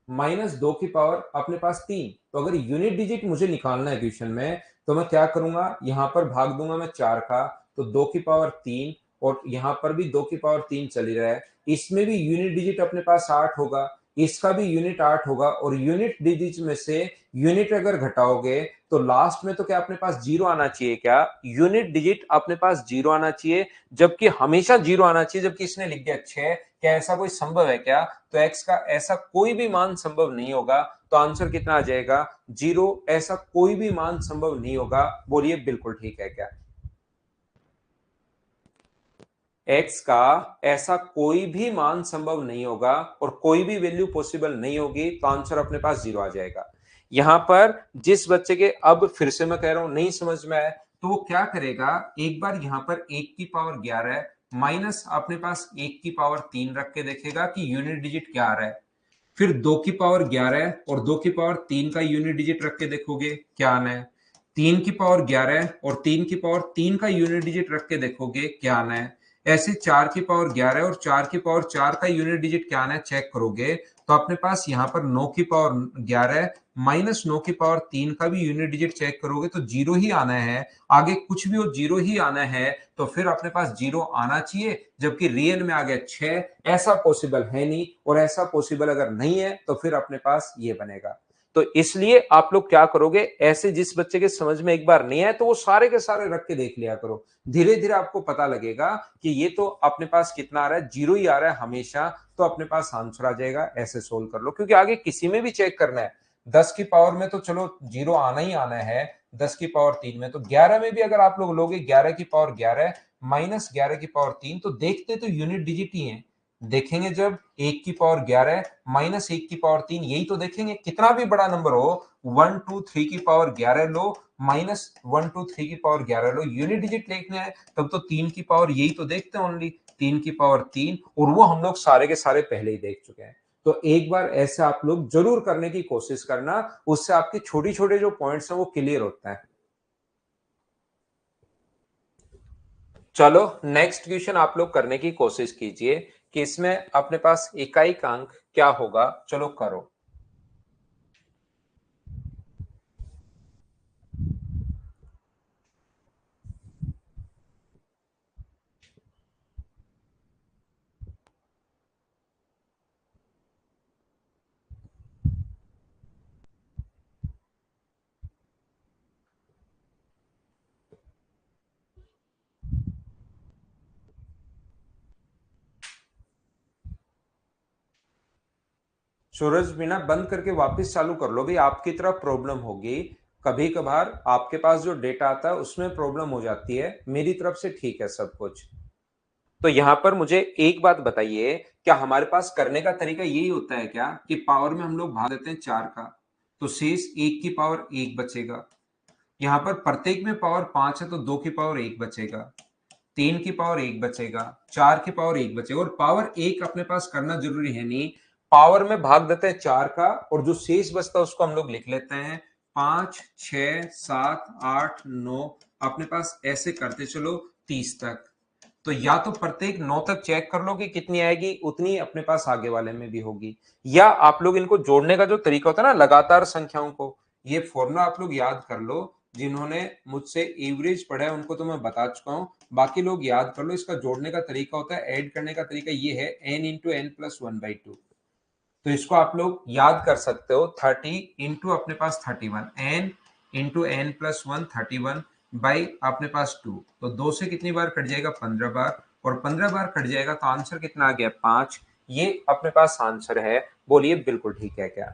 माइनस 2 की पावर अपने पास 3, तो अगर यूनिट डिजिट मुझे निकालना है क्वेश्चन में, तो मैं क्या करूंगा, यहां पर भाग दूंगा मैं 4 का, तो 2 की पावर 3, और यहां पर भी 2 की पावर 3 चली रहा है, इसमें भी यूनिट डिजिट अपने पास 8 होगा, इसका भी यूनिट 8 होगा, और यूनिट डिजिट में से यूनिट अगर घटाओगे तो लास्ट में तो क्या अपने पास 0 आना चाहिए क्या, यूनिट डिजिट अपने पास 0 आना चाहिए, जबकि हमेशा 0 आना चाहिए, जबकि इसने लिख दिया 6। क्या ऐसा कोई संभव है क्या, तो x का ऐसा कोई भी मान संभव नहीं होगा, तो आंसर कितना आ जाएगा 0, ऐसा कोई भी मान संभव नहीं होगा। बोलिए बिल्कुल ठीक है क्या। x का ऐसा कोई भी मान संभव नहीं होगा और कोई भी वैल्यू पॉसिबल नहीं होगी, तो आंसर अपने पास 0 आ जाएगा। यहां पर जिस बच्चे के, अब फिर से मैं कह रहा हूं नहीं समझ में आए, तो वो क्या करेगा, एक बार यहां पर 1 की पावर 11 माइनस अपने पास 1 की पावर 3 रख के देखेगा कि यूनिट डिजिट क्या आ रहा है, फिर 2 की पावर 11 और 2 की पावर 3 का यूनिट डिजिट रख के देखोगे क्या आना है, 3 की पावर 11 और 3 की पावर 3 का यूनिट डिजिट रख के देखोगे क्या आना है, ऐसे 4 की पावर 11 और 4 की पावर 4 का यूनिट डिजिट क्या आना है चेक करोगे, तो अपने पास यहाँ पर 9 की पावर 11 -9 की पावर 3 का भी यूनिट डिजिट चेक करोगे तो जीरो ही आना है, आगे कुछ भी हो जीरो ही आना है, तो फिर अपने पास जीरो आना चाहिए, जबकि रियल में आ गया 6। ऐसा पॉसिबल है नहीं, और ऐसा पॉसिबल अगर नहीं है तो फिर अपने पास ये बनेगा। तो इसलिए आप लोग क्या करोगे, ऐसे जिस बच्चे के समझ में एक बार नहीं आए तो वो सारे के सारे रख के देख लिया करो, धीरे धीरे आपको पता लगेगा कि ये तो अपने पास कितना आ रहा है, जीरो ही आ रहा है हमेशा, तो अपने पास आंसर आ जाएगा। ऐसे सोल्व कर लो, क्योंकि आगे किसी में भी चेक करना है। 10 की पावर में तो चलो जीरो आना ही आना है, 10 की पावर 3 में, तो 11 में भी अगर आप लोग लोगे 11 की पावर 11 -11 की पावर 3, तो देखते तो यूनिट डिजिट ही है। देखेंगे जब 1 की पावर 11 -1 की पावर 3, यही तो देखेंगे, कितना भी बड़ा नंबर हो, 1 2 3 की पावर 11 लो, -1 2 3 की पावर 11 लो, यूनिट डिजिट देखना है, तब तो 3 की पावर, यही तो देखते हैं ओनली 3 की पावर 3, और वो हम लोग सारे के सारे पहले ही देख चुके हैं। तो एक बार ऐसे आप लोग जरूर करने की कोशिश करना, उससे आपके छोटे छोटे जो पॉइंट्स हैं वो क्लियर होता है। चलो नेक्स्ट क्वेश्चन आप लोग करने की कोशिश कीजिए कि इसमें अपने पास इकाई का अंक क्या होगा। चलो करो। सूरज बिना बंद करके वापस चालू कर लो भाई, आपकी तरफ प्रॉब्लम होगी। कभी कभार आपके पास जो डेटा आता है उसमें प्रॉब्लम हो जाती है, मेरी तरफ से ठीक है सब कुछ। तो यहां पर मुझे एक बात बताइए, क्या हमारे पास करने का तरीका यही होता है क्या कि पावर में हम लोग भाग देते हैं 4 का, तो शेष 1 की पावर 1 बचेगा। यहां पर प्रत्येक में पावर 5 है तो 2 की पावर 1 बचेगा, 3 की पावर 1 बचेगा, 4 की पावर 1 बचेगा, और पावर 1 अपने पास करना जरूरी है नहीं। पावर में भाग देते हैं 4 का, और जो शेष बचता है उसको हम लोग लिख लेते हैं 5 6 7 8 9। अपने पास ऐसे करते चलो 30 तक। तो या तो प्रत्येक 9 तक चेक कर लो कि कितनी आएगी, उतनी अपने पास आगे वाले में भी होगी, या आप लोग इनको जोड़ने का जो तरीका होता है ना लगातार संख्याओं को, ये फॉर्मूला आप लोग याद कर लो। जिन्होंने मुझसे एवरेज पढ़ा है उनको तो मैं बता चुका हूं, बाकी लोग याद कर लो। इसका जोड़ने का तरीका होता है, ऐड करने का तरीका ये है, n × n+1/2। तो इसको आप लोग याद कर सकते हो, 30 इंटू अपने पास 31, n × n+1 31 बाई अपने पास 2, तो 2 से कितनी बार कट जाएगा, 15 बार, और 15 बार कट जाएगा तो आंसर कितना आ गया, 5। ये अपने पास आंसर है। बोलिए बिल्कुल ठीक है क्या?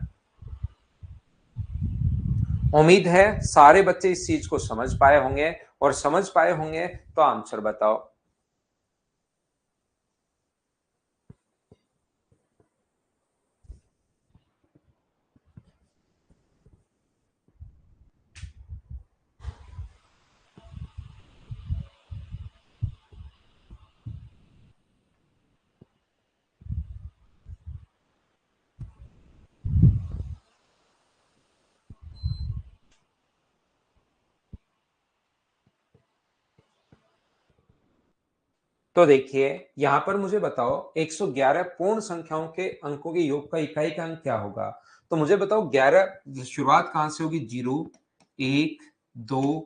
उम्मीद है सारे बच्चे इस चीज को समझ पाए होंगे, और समझ पाए होंगे तो आंसर बताओ। तो देखिए यहां पर मुझे बताओ, 111 पूर्ण संख्याओं के अंकों के योग का इकाई का अंक क्या होगा। तो मुझे बताओ 11 शुरुआत कहां से होगी, 0 1 2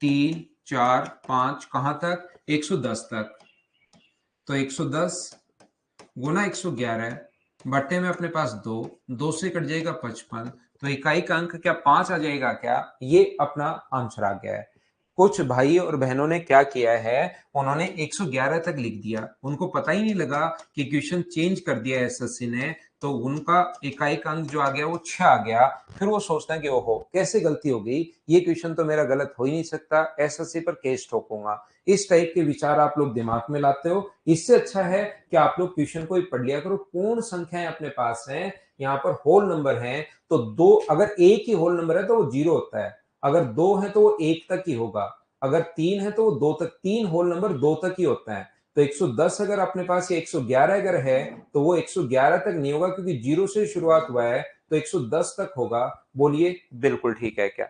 3 4 5, कहां तक, 110 तक। तो 110 गुना 111 बट्टे में अपने पास 2, 2 से कट जाएगा 55, तो इकाई का अंक क्या 5 आ जाएगा क्या? ये अपना आंसर आ गया है। कुछ भाई और बहनों ने क्या किया है, उन्होंने 111 तक लिख दिया, उनको पता ही नहीं लगा कि क्वेश्चन चेंज कर दिया एसएससी ने, तो उनका इकाई का अंक जो आ गया वो 6 आ गया। फिर वो सोचते हैं कि ओहो कैसे गलती हो गई, ये क्वेश्चन तो मेरा गलत हो ही नहीं सकता, एसएससी पर केस ठोकूंगा। इस टाइप के विचार आप लोग दिमाग में लाते हो। इससे अच्छा है कि आप लोग क्वेश्चन को ही पढ़ लिया करो। पूर्ण संख्याएं अपने पास हैं, यहाँ पर होल नंबर हैं, तो दो, अगर एक ही होल नंबर है तो वो 0 होता है, अगर 2 है तो वो 1 तक ही होगा, अगर 3 है तो वो 2 तक, 3 होल नंबर 2 तक ही होता है। तो 110 अगर अपने पास, या 111 अगर है, तो वो 111 तक नहीं होगा, क्योंकि 0 से शुरुआत हुआ है, तो 110 तक होगा। बोलिए बिल्कुल ठीक है क्या?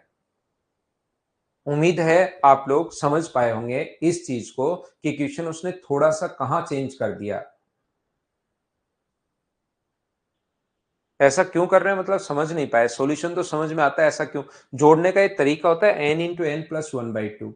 उम्मीद है आप लोग समझ पाए होंगे इस चीज को कि क्वेश्चन उसने थोड़ा सा कहां चेंज कर दिया। ऐसा क्यों कर रहे हैं मतलब समझ नहीं पाए, सॉल्यूशन तो समझ में आता है, ऐसा क्यों? जोड़ने का एक तरीका होता है n इंटू एन प्लस 1/2।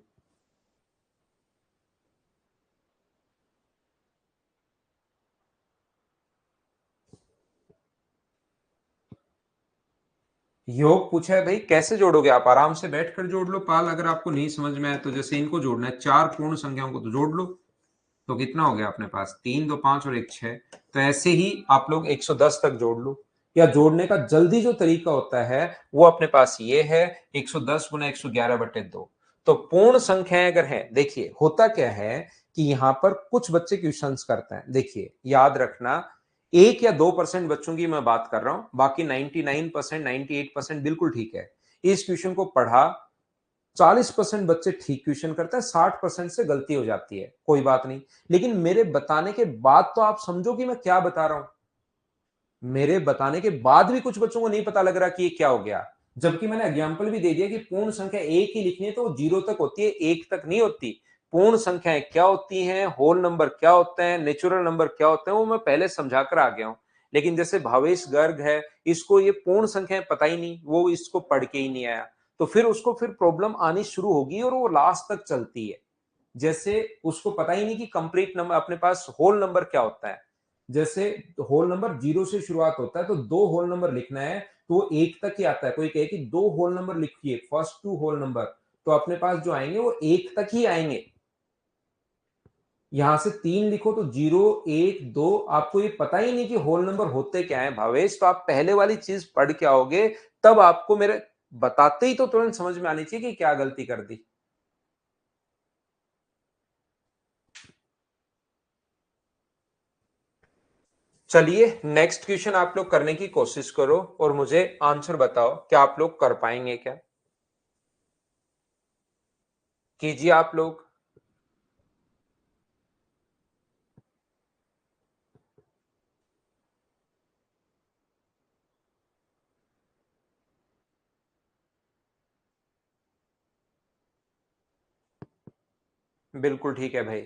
योग पूछा है भाई, कैसे जोड़ोगे? आप आराम से बैठकर जोड़ लो पाल, अगर आपको नहीं समझ में आए तो। जैसे इनको जोड़ना है, चार पूर्ण संख्याओं को तो जोड़ लो। तो कितना हो गया अपने पास? 3 2 5 और 1 6। तो ऐसे ही आप लोग 110 तक जोड़ लो। या जोड़ने का जल्दी जो तरीका होता है वो अपने पास ये है, 110 गुना 111/2। तो पूर्ण संख्याएं अगर है, देखिए होता क्या है कि यहां पर कुछ बच्चे क्वेश्चंस करते हैं। देखिए याद रखना, 1 या 2% बच्चों की मैं बात कर रहा हूं, बाकी 99% 98% बिल्कुल ठीक है। इस क्वेश्चन को पढ़ा, 40% बच्चे ठीक क्वेश्चन करते हैं, 60% से गलती हो जाती है, कोई बात नहीं। लेकिन मेरे बताने के बाद तो आप समझो कि मैं क्या बता रहा हूं। मेरे बताने के बाद भी कुछ बच्चों को नहीं पता लग रहा कि ये क्या हो गया, जबकि मैंने एग्जाम्पल भी दे दिया कि पूर्ण संख्या एक ही लिखनी है तो वो 0 तक होती है, एक तक नहीं होती। पूर्ण संख्याएं क्या होती हैं, होल नंबर क्या होते हैं, नेचुरल नंबर क्या होते हैं, वो मैं पहले समझा कर आ गया हूं। लेकिन जैसे भावेश गर्ग है, इसको ये पूर्ण संख्याएं पता ही नहीं, वो इसको पढ़ के ही नहीं आया, तो फिर उसको फिर प्रॉब्लम आनी शुरू होगी और वो लास्ट तक चलती है। जैसे उसको पता ही नहीं कि कंप्लीट नंबर अपने पास होल नंबर क्या होता है। जैसे होल नंबर 0 से शुरुआत होता है, तो दो होल नंबर लिखना है तो वो एक तक ही आता है। कोई कहे कि दो होल नंबर लिखिए, फर्स्ट टू होल नंबर, तो अपने पास जो आएंगे वो एक तक ही आएंगे। यहां से 3 लिखो तो 0 1 2, आपको ये पता ही नहीं कि होल नंबर होते क्या है भावेश, तो आप पहले वाली चीज पढ़ के आओगे, तब आपको मेरे बताते ही तो तुरंत समझ में आनी चाहिए कि क्या गलती कर दी। चलिए नेक्स्ट क्वेश्चन आप लोग करने की कोशिश करो और मुझे आंसर बताओ, क्या आप लोग कर पाएंगे क्या? कीजिए आप लोग। बिल्कुल ठीक है भाई।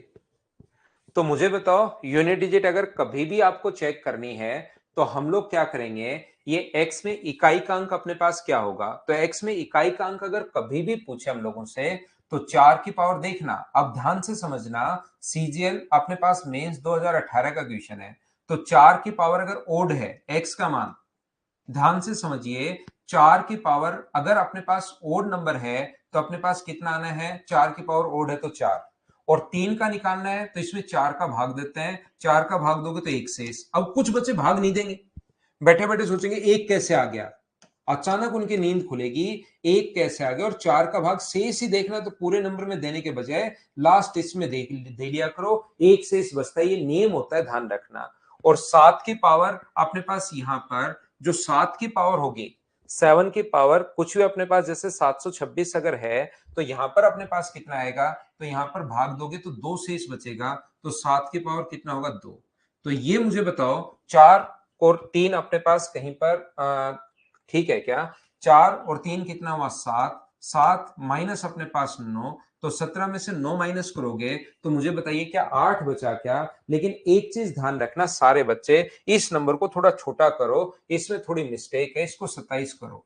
तो मुझे बताओ, यूनिट डिजिट अगर कभी भी आपको चेक करनी है तो हम लोग क्या करेंगे? ये x में इकाई का अंक अपने पास क्या होगा? तो x में इकाई का अंक अगर कभी भी पूछे हम लोगों से, तो 4 की पावर, देखना अब ध्यान से समझना, सीजीएल अपने पास मेंस 2018 का क्वेश्चन है। तो 4 की पावर अगर ओड है, x का मान ध्यान से समझिए, 4 की पावर अगर अपने पास ओड नंबर है तो अपने पास कितना आना है? 4 की पावर ओड है तो 4, और 3 का निकालना है तो इसमें 4 का भाग देते हैं, 4 का भाग दोगे तो 1 शेष। अब कुछ बच्चे भाग नहीं देंगे, बैठे बैठे सोचेंगे एक कैसे आ गया, अचानक उनकी नींद खुलेगी, एक कैसे आ गया, और 4 का भाग शेष ही देखना, तो पूरे नंबर में देने के बजाय लास्ट इसमें दे लिया करो, एक शेष बचता है, ये नियम होता है, ध्यान रखना। और 7 की पावर अपने पास यहां पर जो 7 की पावर होगी, 7 की पावर कुछ भी अपने पास, जैसे 726 अगर है तो यहां पर अपने पास कितना आएगा? तो यहां पर भाग दोगे तो 2 शेष बचेगा, तो 7 की पावर कितना होगा? 2। तो ये मुझे बताओ, 4 और 3 अपने पास कहीं पर ठीक है क्या? 4 और 3 कितना हुआ? 7। 7 माइनस अपने पास 9, तो 17 में से 9 माइनस करोगे तो मुझे बताइए क्या 8 बचा क्या? लेकिन एक चीज ध्यान रखना सारे बच्चे, इस नंबर को थोड़ा छोटा करो, इसमें थोड़ी मिस्टेक है, इसको 27 करो।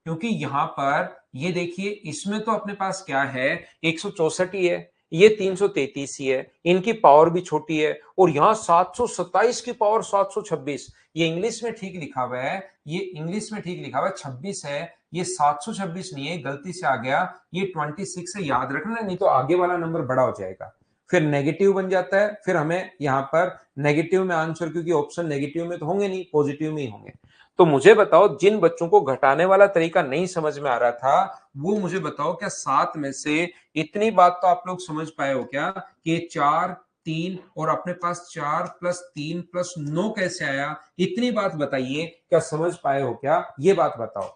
क्योंकि यहां पर ये देखिए, इसमें तो अपने पास क्या है? 164 ही है, ये 333 ही है, इनकी पावर भी छोटी है, और यहां 727 की पावर 726, ये इंग्लिश में ठीक लिखा हुआ है, ये इंग्लिश में ठीक लिखा हुआ है 26 है, ये 726 नहीं है, गलती से आ गया, ये 26 है, याद रखना, नहीं तो आगे वाला नंबर बड़ा हो जाएगा, फिर नेगेटिव बन जाता है, फिर हमें यहां पर नेगेटिव में आंसर, क्योंकि ऑप्शन नेगेटिव में तो होंगे नहीं, पॉजिटिव में ही होंगे। तो मुझे बताओ, जिन बच्चों को घटाने वाला तरीका नहीं समझ में आ रहा था, वो मुझे बताओ, क्या 7 में से इतनी बात तो आप लोग समझ पाए हो क्या कि 4 3 और अपने पास 4 प्लस 3 प्लस 9 कैसे आया? इतनी बात बताइए, क्या समझ पाए हो क्या? ये बात बताओ।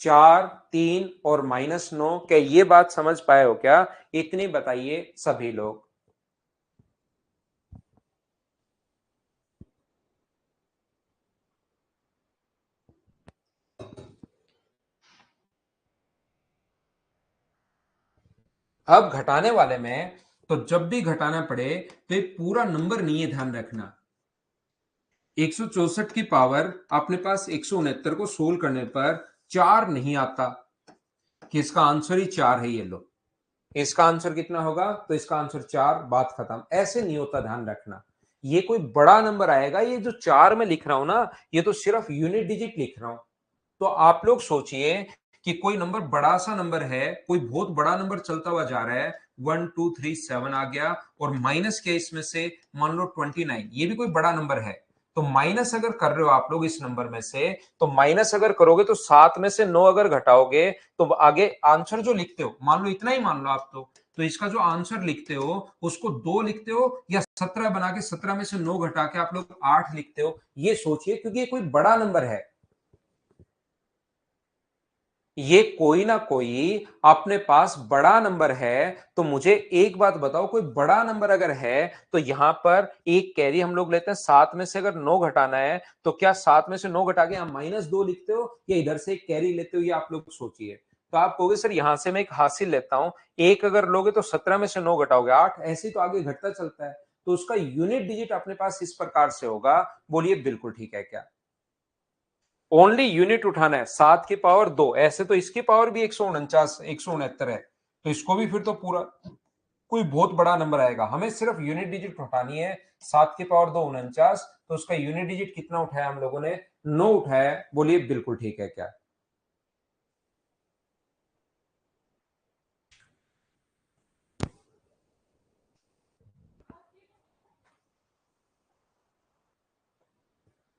4 3 और -9, क्या ये बात समझ पाए हो क्या? इतनी बताइए सभी लोग। अब घटाने वाले में, तो जब भी घटाना पड़े तो ये पूरा नंबर नहीं है, ध्यान रखना। 164 की पावर अपने पास 169 को सोल्व करने पर 4 नहीं आता, कि इसका आंसर ही 4 है। ये लो, इसका आंसर कितना होगा? तो इसका आंसर 4, बात खत्म। ऐसे नहीं होता, ध्यान रखना। ये कोई बड़ा नंबर आएगा, ये जो 4 में लिख रहा हूं ना, ये तो सिर्फ यूनिट डिजिट लिख रहा हूं। तो आप लोग सोचिए कि कोई नंबर बड़ा सा नंबर है, कोई बहुत बड़ा नंबर चलता हुआ जा रहा है, 1 2 3 7 आ गया, और माइनस के इसमें से मान लो 29, ये भी कोई बड़ा नंबर है। तो माइनस अगर कर रहे हो आप लोग इस नंबर में से, तो माइनस अगर करोगे तो 7 में से 9 अगर घटाओगे तो आगे आंसर जो लिखते हो, मान लो इतना ही मान लो आप, तो इसका जो आंसर लिखते हो उसको 2 लिखते हो, या 17 बना के 17 में से 9 घटा के आप लोग 8 लिखते हो, ये सोचिए, क्योंकि ये कोई बड़ा नंबर है। ये कोई ना कोई अपने पास बड़ा नंबर है। तो मुझे एक बात बताओ, कोई बड़ा नंबर अगर है तो यहां पर एक कैरी हम लोग लेते हैं, 7 में से अगर 9 घटाना है तो क्या 7 में से 9 घटा के यहां -2 लिखते हो, या इधर से एक कैरी लेते हो? ये आप लोग सोचिए। तो आप कहोगे सर यहां से मैं एक हासिल लेता हूं, एक अगर लोगे तो 17 में से 9 घटाओगे 8, ऐसे ही तो आगे घटता चलता है। तो उसका यूनिट डिजिट अपने पास इस प्रकार से होगा। बोलिए बिल्कुल ठीक है क्या? ओनली यूनिट उठाना है, 7 की पावर 2। ऐसे तो इसकी पावर भी 149 169 है, तो इसको भी फिर तो पूरा कोई बहुत बड़ा नंबर आएगा। हमें सिर्फ यूनिट डिजिट उठानी है। 7 की पावर 2 49, तो उसका यूनिट डिजिट कितना उठाया हम लोगों ने? 9 उठाया। बोलिए बिल्कुल ठीक है क्या?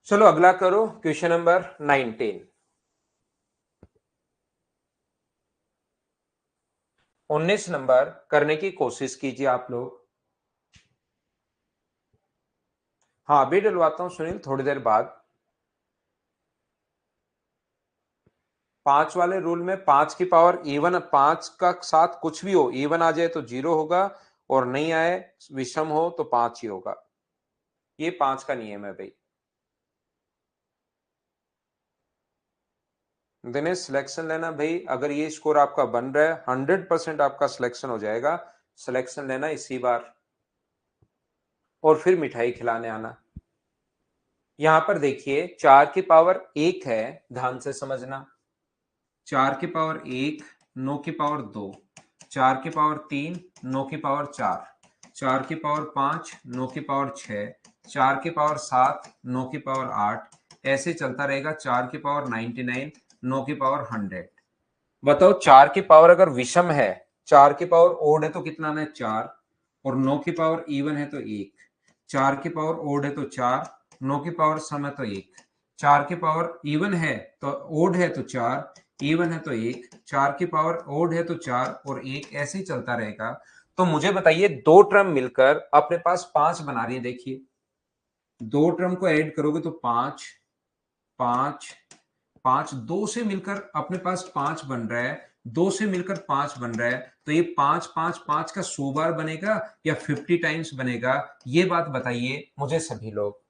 चलो अगला करो, क्वेश्चन नंबर 19। 19 नंबर करने की कोशिश कीजिए आप लोग। हाँ, अभी डलवाता हूं सुनील, थोड़ी देर बाद। 5 वाले रूल में 5 की पावर इवन, 5 का साथ कुछ भी हो, इवन आ जाए तो 0 होगा, और नहीं आए विषम हो तो 5 ही होगा। ये 5 का नियम है भाई। दिनेश सिलेक्शन लेना भाई, अगर ये स्कोर आपका बन रहा है 100% आपका सिलेक्शन हो जाएगा। सिलेक्शन लेना इसी बार, और फिर मिठाई खिलाने आना। यहां पर देखिए 4 की पावर 1 है, ध्यान से समझना। 4 की पावर 1, 9 की पावर 2, 4 की पावर 3, 9 की पावर 4, 4 की पावर 5, 9 की पावर 6, 4 की पावर 7, 9 की पावर 8, ऐसे चलता रहेगा। 4 की पावर 99, 9 की पावर 100। बताओ 4 की पावर अगर विषम है, 4 की पावर ओड है तो कितना आना है? 4। और 9 की पावर इवन है तो 1। 4 की पावर ओड है तो 4, 9 की पावर सम है तो 1। 4 की पावर इवन है तो ओड है तो 4, इवन है तो 1। 4 की पावर ओड है तो 4 और 1, ऐसे ही चलता रहेगा। तो मुझे बताइए, दो टर्म मिलकर अपने पास 5 बना रही है। देखिए, दो टर्म को ऐड करोगे तो 5, 5, 5, 2 से मिलकर अपने पास 5 बन रहा है, 2 से मिलकर 5 बन रहा है। तो ये 5 5 5 का 100 बार बनेगा या 50 टाइम्स बनेगा? ये बात बताइए मुझे सभी लोग।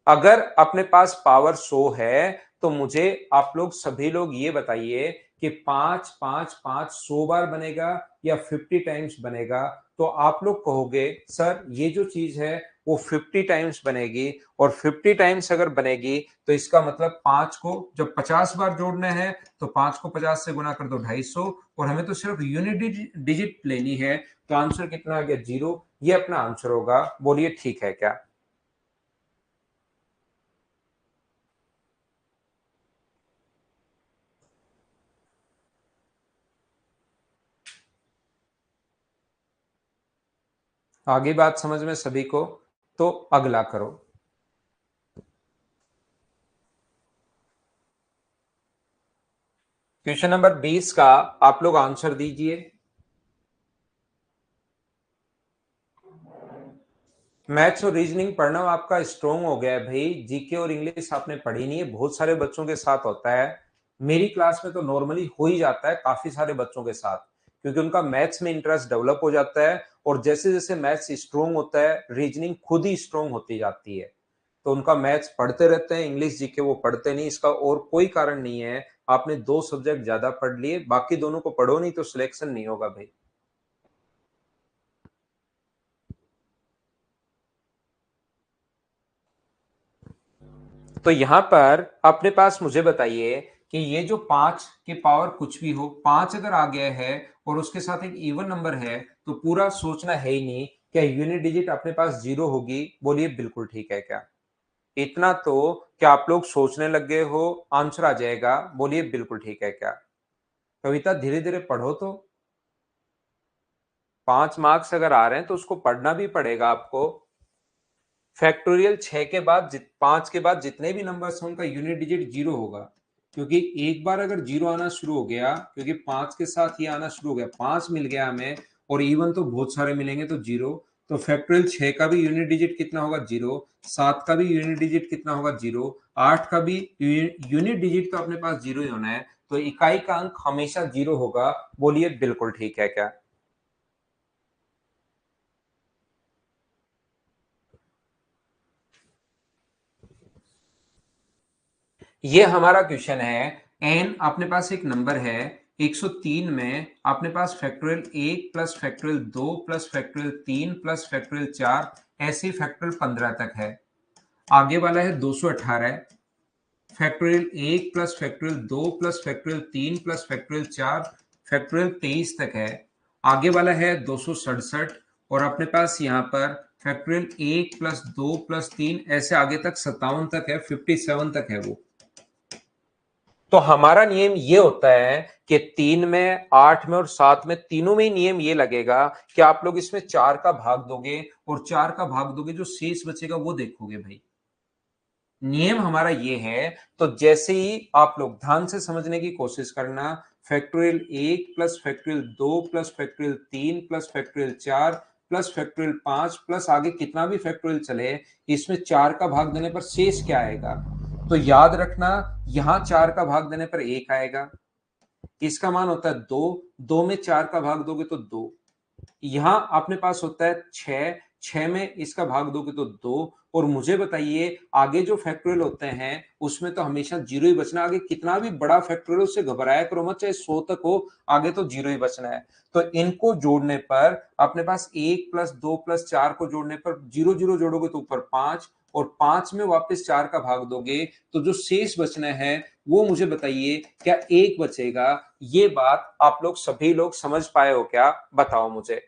अगर अपने पास पावर 100 है तो मुझे आप लोग सभी लोग ये बताइए कि 5 5 5 100 बार बनेगा या 50 टाइम्स बनेगा? तो आप लोग कहोगे सर ये जो चीज है वो 50 टाइम्स बनेगी, और 50 टाइम्स अगर बनेगी तो इसका मतलब 5 को जब 50 बार जोड़ना है तो 5 को 50 से गुना कर दो 250, और हमें तो सिर्फ यूनिट डिजिट लेनी है। तो आंसर कितना आ गया? 0। ये अपना आंसर होगा। बोलिए ठीक है क्या? आगे बात समझ में सभी को? तो अगला करो। क्वेश्चन नंबर 20 का आप लोग आंसर दीजिए। मैथ्स और रीजनिंग पढ़ना आपका स्ट्रोंग हो गया है भाई। जीके और इंग्लिश आपने पढ़ी नहीं है, बहुत सारे बच्चों के साथ होता है। मेरी क्लास में तो नॉर्मली हो ही जाता है काफी सारे बच्चों के साथ, क्योंकि उनका मैथ्स में इंटरेस्ट डेवलप हो जाता है, और जैसे जैसे मैथ्स स्ट्रोंग होता है रीजनिंग खुद ही स्ट्रोंग होती जाती है। तो उनका मैथ्स पढ़ते रहते हैं, इंग्लिश जीके वो पढ़ते नहीं। इसका और कोई कारण नहीं है। आपने दो सब्जेक्ट ज्यादा पढ़ लिए, बाकी दोनों को पढ़ो नहीं तो सिलेक्शन नहीं होगा भाई। तो यहां पर अपने पास मुझे बताइए कि ये जो 5 के पावर कुछ भी हो, 5 अगर आ गया है और उसके साथ एक इवन नंबर है तो पूरा सोचना है ही नहीं, क्या यूनिट डिजिट अपने पास जीरो होगी? बोलिए बिल्कुल ठीक है क्या? इतना तो क्या आप लोग सोचने लग गए हो, आंसर आ जाएगा? बोलिए बिल्कुल ठीक है क्या? कविता धीरे धीरे पढ़ो तो। 5 मार्क्स अगर आ रहे हैं तो उसको पढ़ना भी पड़ेगा आपको। फैक्टोरियल 6 के बाद 5 के बाद जितने भी नंबर्स हैं उनका यूनिट डिजिट जीरो होगा, क्योंकि एक बार अगर जीरो आना शुरू हो गया, क्योंकि 5 के साथ ये आना शुरू हो गया, 5 मिल गया हमें और इवन तो बहुत सारे मिलेंगे तो जीरो। तो फैक्टोरियल 6 का भी यूनिट डिजिट कितना होगा? जीरो। 7 का भी यूनिट डिजिट कितना होगा? जीरो। 8 का भी यूनिट डिजिट तो अपने पास जीरो ही होना है, तो इकाई का अंक हमेशा जीरो होगा। बोलिए बिल्कुल ठीक है क्या? ये हमारा क्वेश्चन है। एन अपने पास एक नंबर है, 103 में अपने पास factorial 1 plus factorial 2 plus factorial 3 plus factorial 4 ऐसे फैक्टोरियल 15 तक है। आगे वाला है 218, factorial 1 plus factorial 2 plus factorial 3 plus factorial 4 factorial 23 तक है। आगे वाला है 267 और अपने पास यहाँ पर फैक्टोरियल 1 प्लस 2 प्लस 3 ऐसे आगे तक 57 तक है, 57 तक है वो। तो हमारा नियम ये होता है कि 3 में, 8 में और 7 में, तीनों में ही नियम ये लगेगा कि आप लोग इसमें 4 का भाग दोगे और 4 का भाग दोगे, जो शेष बचेगा वो देखोगे भाई। नियम हमारा ये है। तो जैसे ही आप लोग ध्यान से समझने की कोशिश करना, factorial 1 plus factorial 2 plus factorial 3 plus factorial 4 plus factorial 5 plus आगे कितना भी फैक्टोरियल चले, इसमें 4 का भाग देने पर शेष क्या आएगा? तो याद रखना, यहां 4 का भाग देने पर 1 आएगा, इसका मान होता है 2, 2 में 4 का भाग दोगे तो 2। यहां अपने पास होता है 6, 6 में इसका भाग दोगे तो 2। और मुझे बताइए, आगे जो फैक्टोरियल होते हैं उसमें तो हमेशा जीरो ही बचना। आगे कितना भी बड़ा फैक्टोरियल, उससे घबराया करो मत, चाहे 100 तक हो, आगे तो जीरो ही बचना है। तो इनको जोड़ने पर अपने पास 1 प्लस 2 प्लस 4 को जोड़ने पर जीरो जीरो जोड़ोगे तो ऊपर 5, और 5 में वापस 4 का भाग दोगे तो जो शेष बचना है वो मुझे बताइए, क्या 1 बचेगा? ये बात आप लोग सभी लोग समझ पाए हो क्या? बताओ मुझे।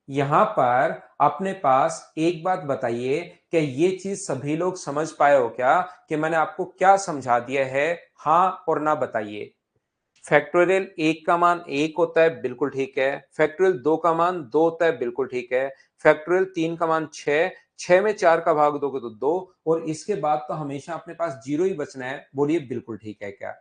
यहां पर अपने पास एक बात बताइए, क्या ये चीज सभी लोग समझ पाए हो क्या कि मैंने आपको क्या समझा दिया है? हाँ और ना बताइए। फैक्टोरियल 1 का मान 1 होता है, बिल्कुल ठीक है। फैक्टोरियल 2 का मान 2 होता है, बिल्कुल ठीक है। फैक्टोरियल 3 का मान 6, 6 में 4 का भाग दोगे तो 2, और इसके बाद तो हमेशा अपने पास जीरो ही बचना है। बोलिए बिल्कुल ठीक है क्या?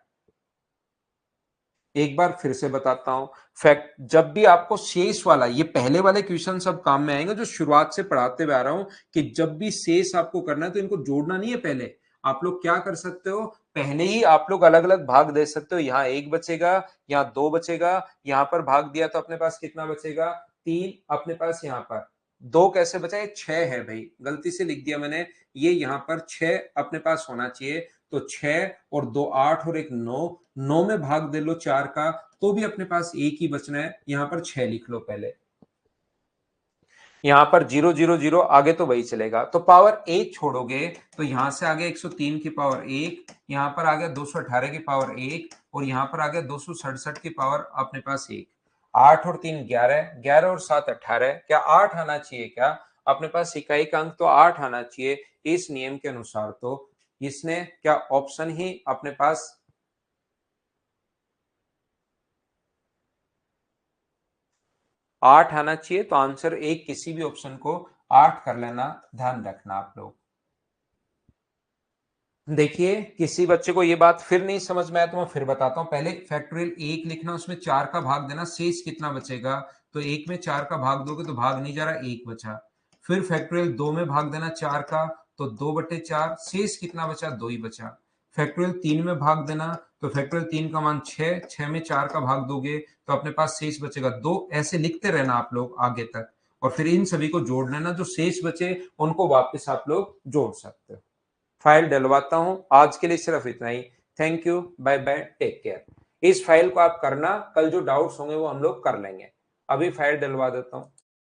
एक बार फिर से बताता हूं। फैक्ट जब भी आपको शेष वाला, ये पहले वाले क्वेश्चन सब काम में आएंगे जो शुरुआत से पढ़ाते हुए आ रहा हूं, कि जब भी शेष आपको करना है तो इनको जोड़ना नहीं है। पहले आप लोग क्या कर सकते हो, पहले ही आप लोग अलग अलग भाग दे सकते हो। यहाँ 1 बचेगा, यहाँ 2 बचेगा, यहां पर भाग दिया तो अपने पास कितना बचेगा? 3। अपने पास यहाँ पर 2 कैसे बचा? ये 6 है भाई, गलती से लिख दिया मैंने। ये यहाँ पर 6 अपने पास होना चाहिए। तो 6 और 2 8 और एक 9, 9 में भाग दे लो 4 का तो भी अपने पास एक ही बचना है। यहां पर 6 लिख लो पहले। यहां पर 0 0 0 आगे तो वही चलेगा, तो पावर 1 छोड़ोगे तो यहां से आगे 103 की पावर 1, यहां पर आ गया 218 की पावर 1, और यहां पर आ गया 267 की पावर अपने पास 1। 8 और 3 11, 11 और 7 18। क्या 8 आना चाहिए क्या? अपने पास इकाई का अंक तो 8 आना चाहिए इस नियम के अनुसार। तो इसने क्या ऑप्शन ही अपने पास 8 आना चाहिए, तो आंसर एक किसी भी ऑप्शन को 8 कर लेना, ध्यान रखना आप लोग। देखिए, किसी बच्चे को ये बात फिर नहीं समझ में आया तो मैं फिर बताता हूं। पहले फैक्टोरियल 1 लिखना, उसमें 4 का भाग देना, शेष कितना बचेगा? तो 1 में 4 का भाग दोगे तो भाग नहीं जा रहा, 1 बचा। फिर फैक्टोरियल 2 में भाग देना 4 का, तो 2/4, शेष कितना बचा? 2 ही बचा। फैक्टोरियल 3 में भाग देना, तो फैक्टोरियल 3 का मान 6, 6 में 4 का भाग दोगे तो अपने पास शेष बचेगा 2। ऐसे लिखते रहना आप लोग आगे तक, और फिर इन सभी को जोड़ लेना, जो शेष बचे उनको वापस आप लोग जोड़ सकते हो। फाइल डलवाता हूं, आज के लिए सिर्फ इतना ही। Thank you, bye bye, take care. इस फाइल को आप करना, कल जो डाउट्स होंगे वो हम लोग कर लेंगे। अभी फाइल डलवा देता हूं।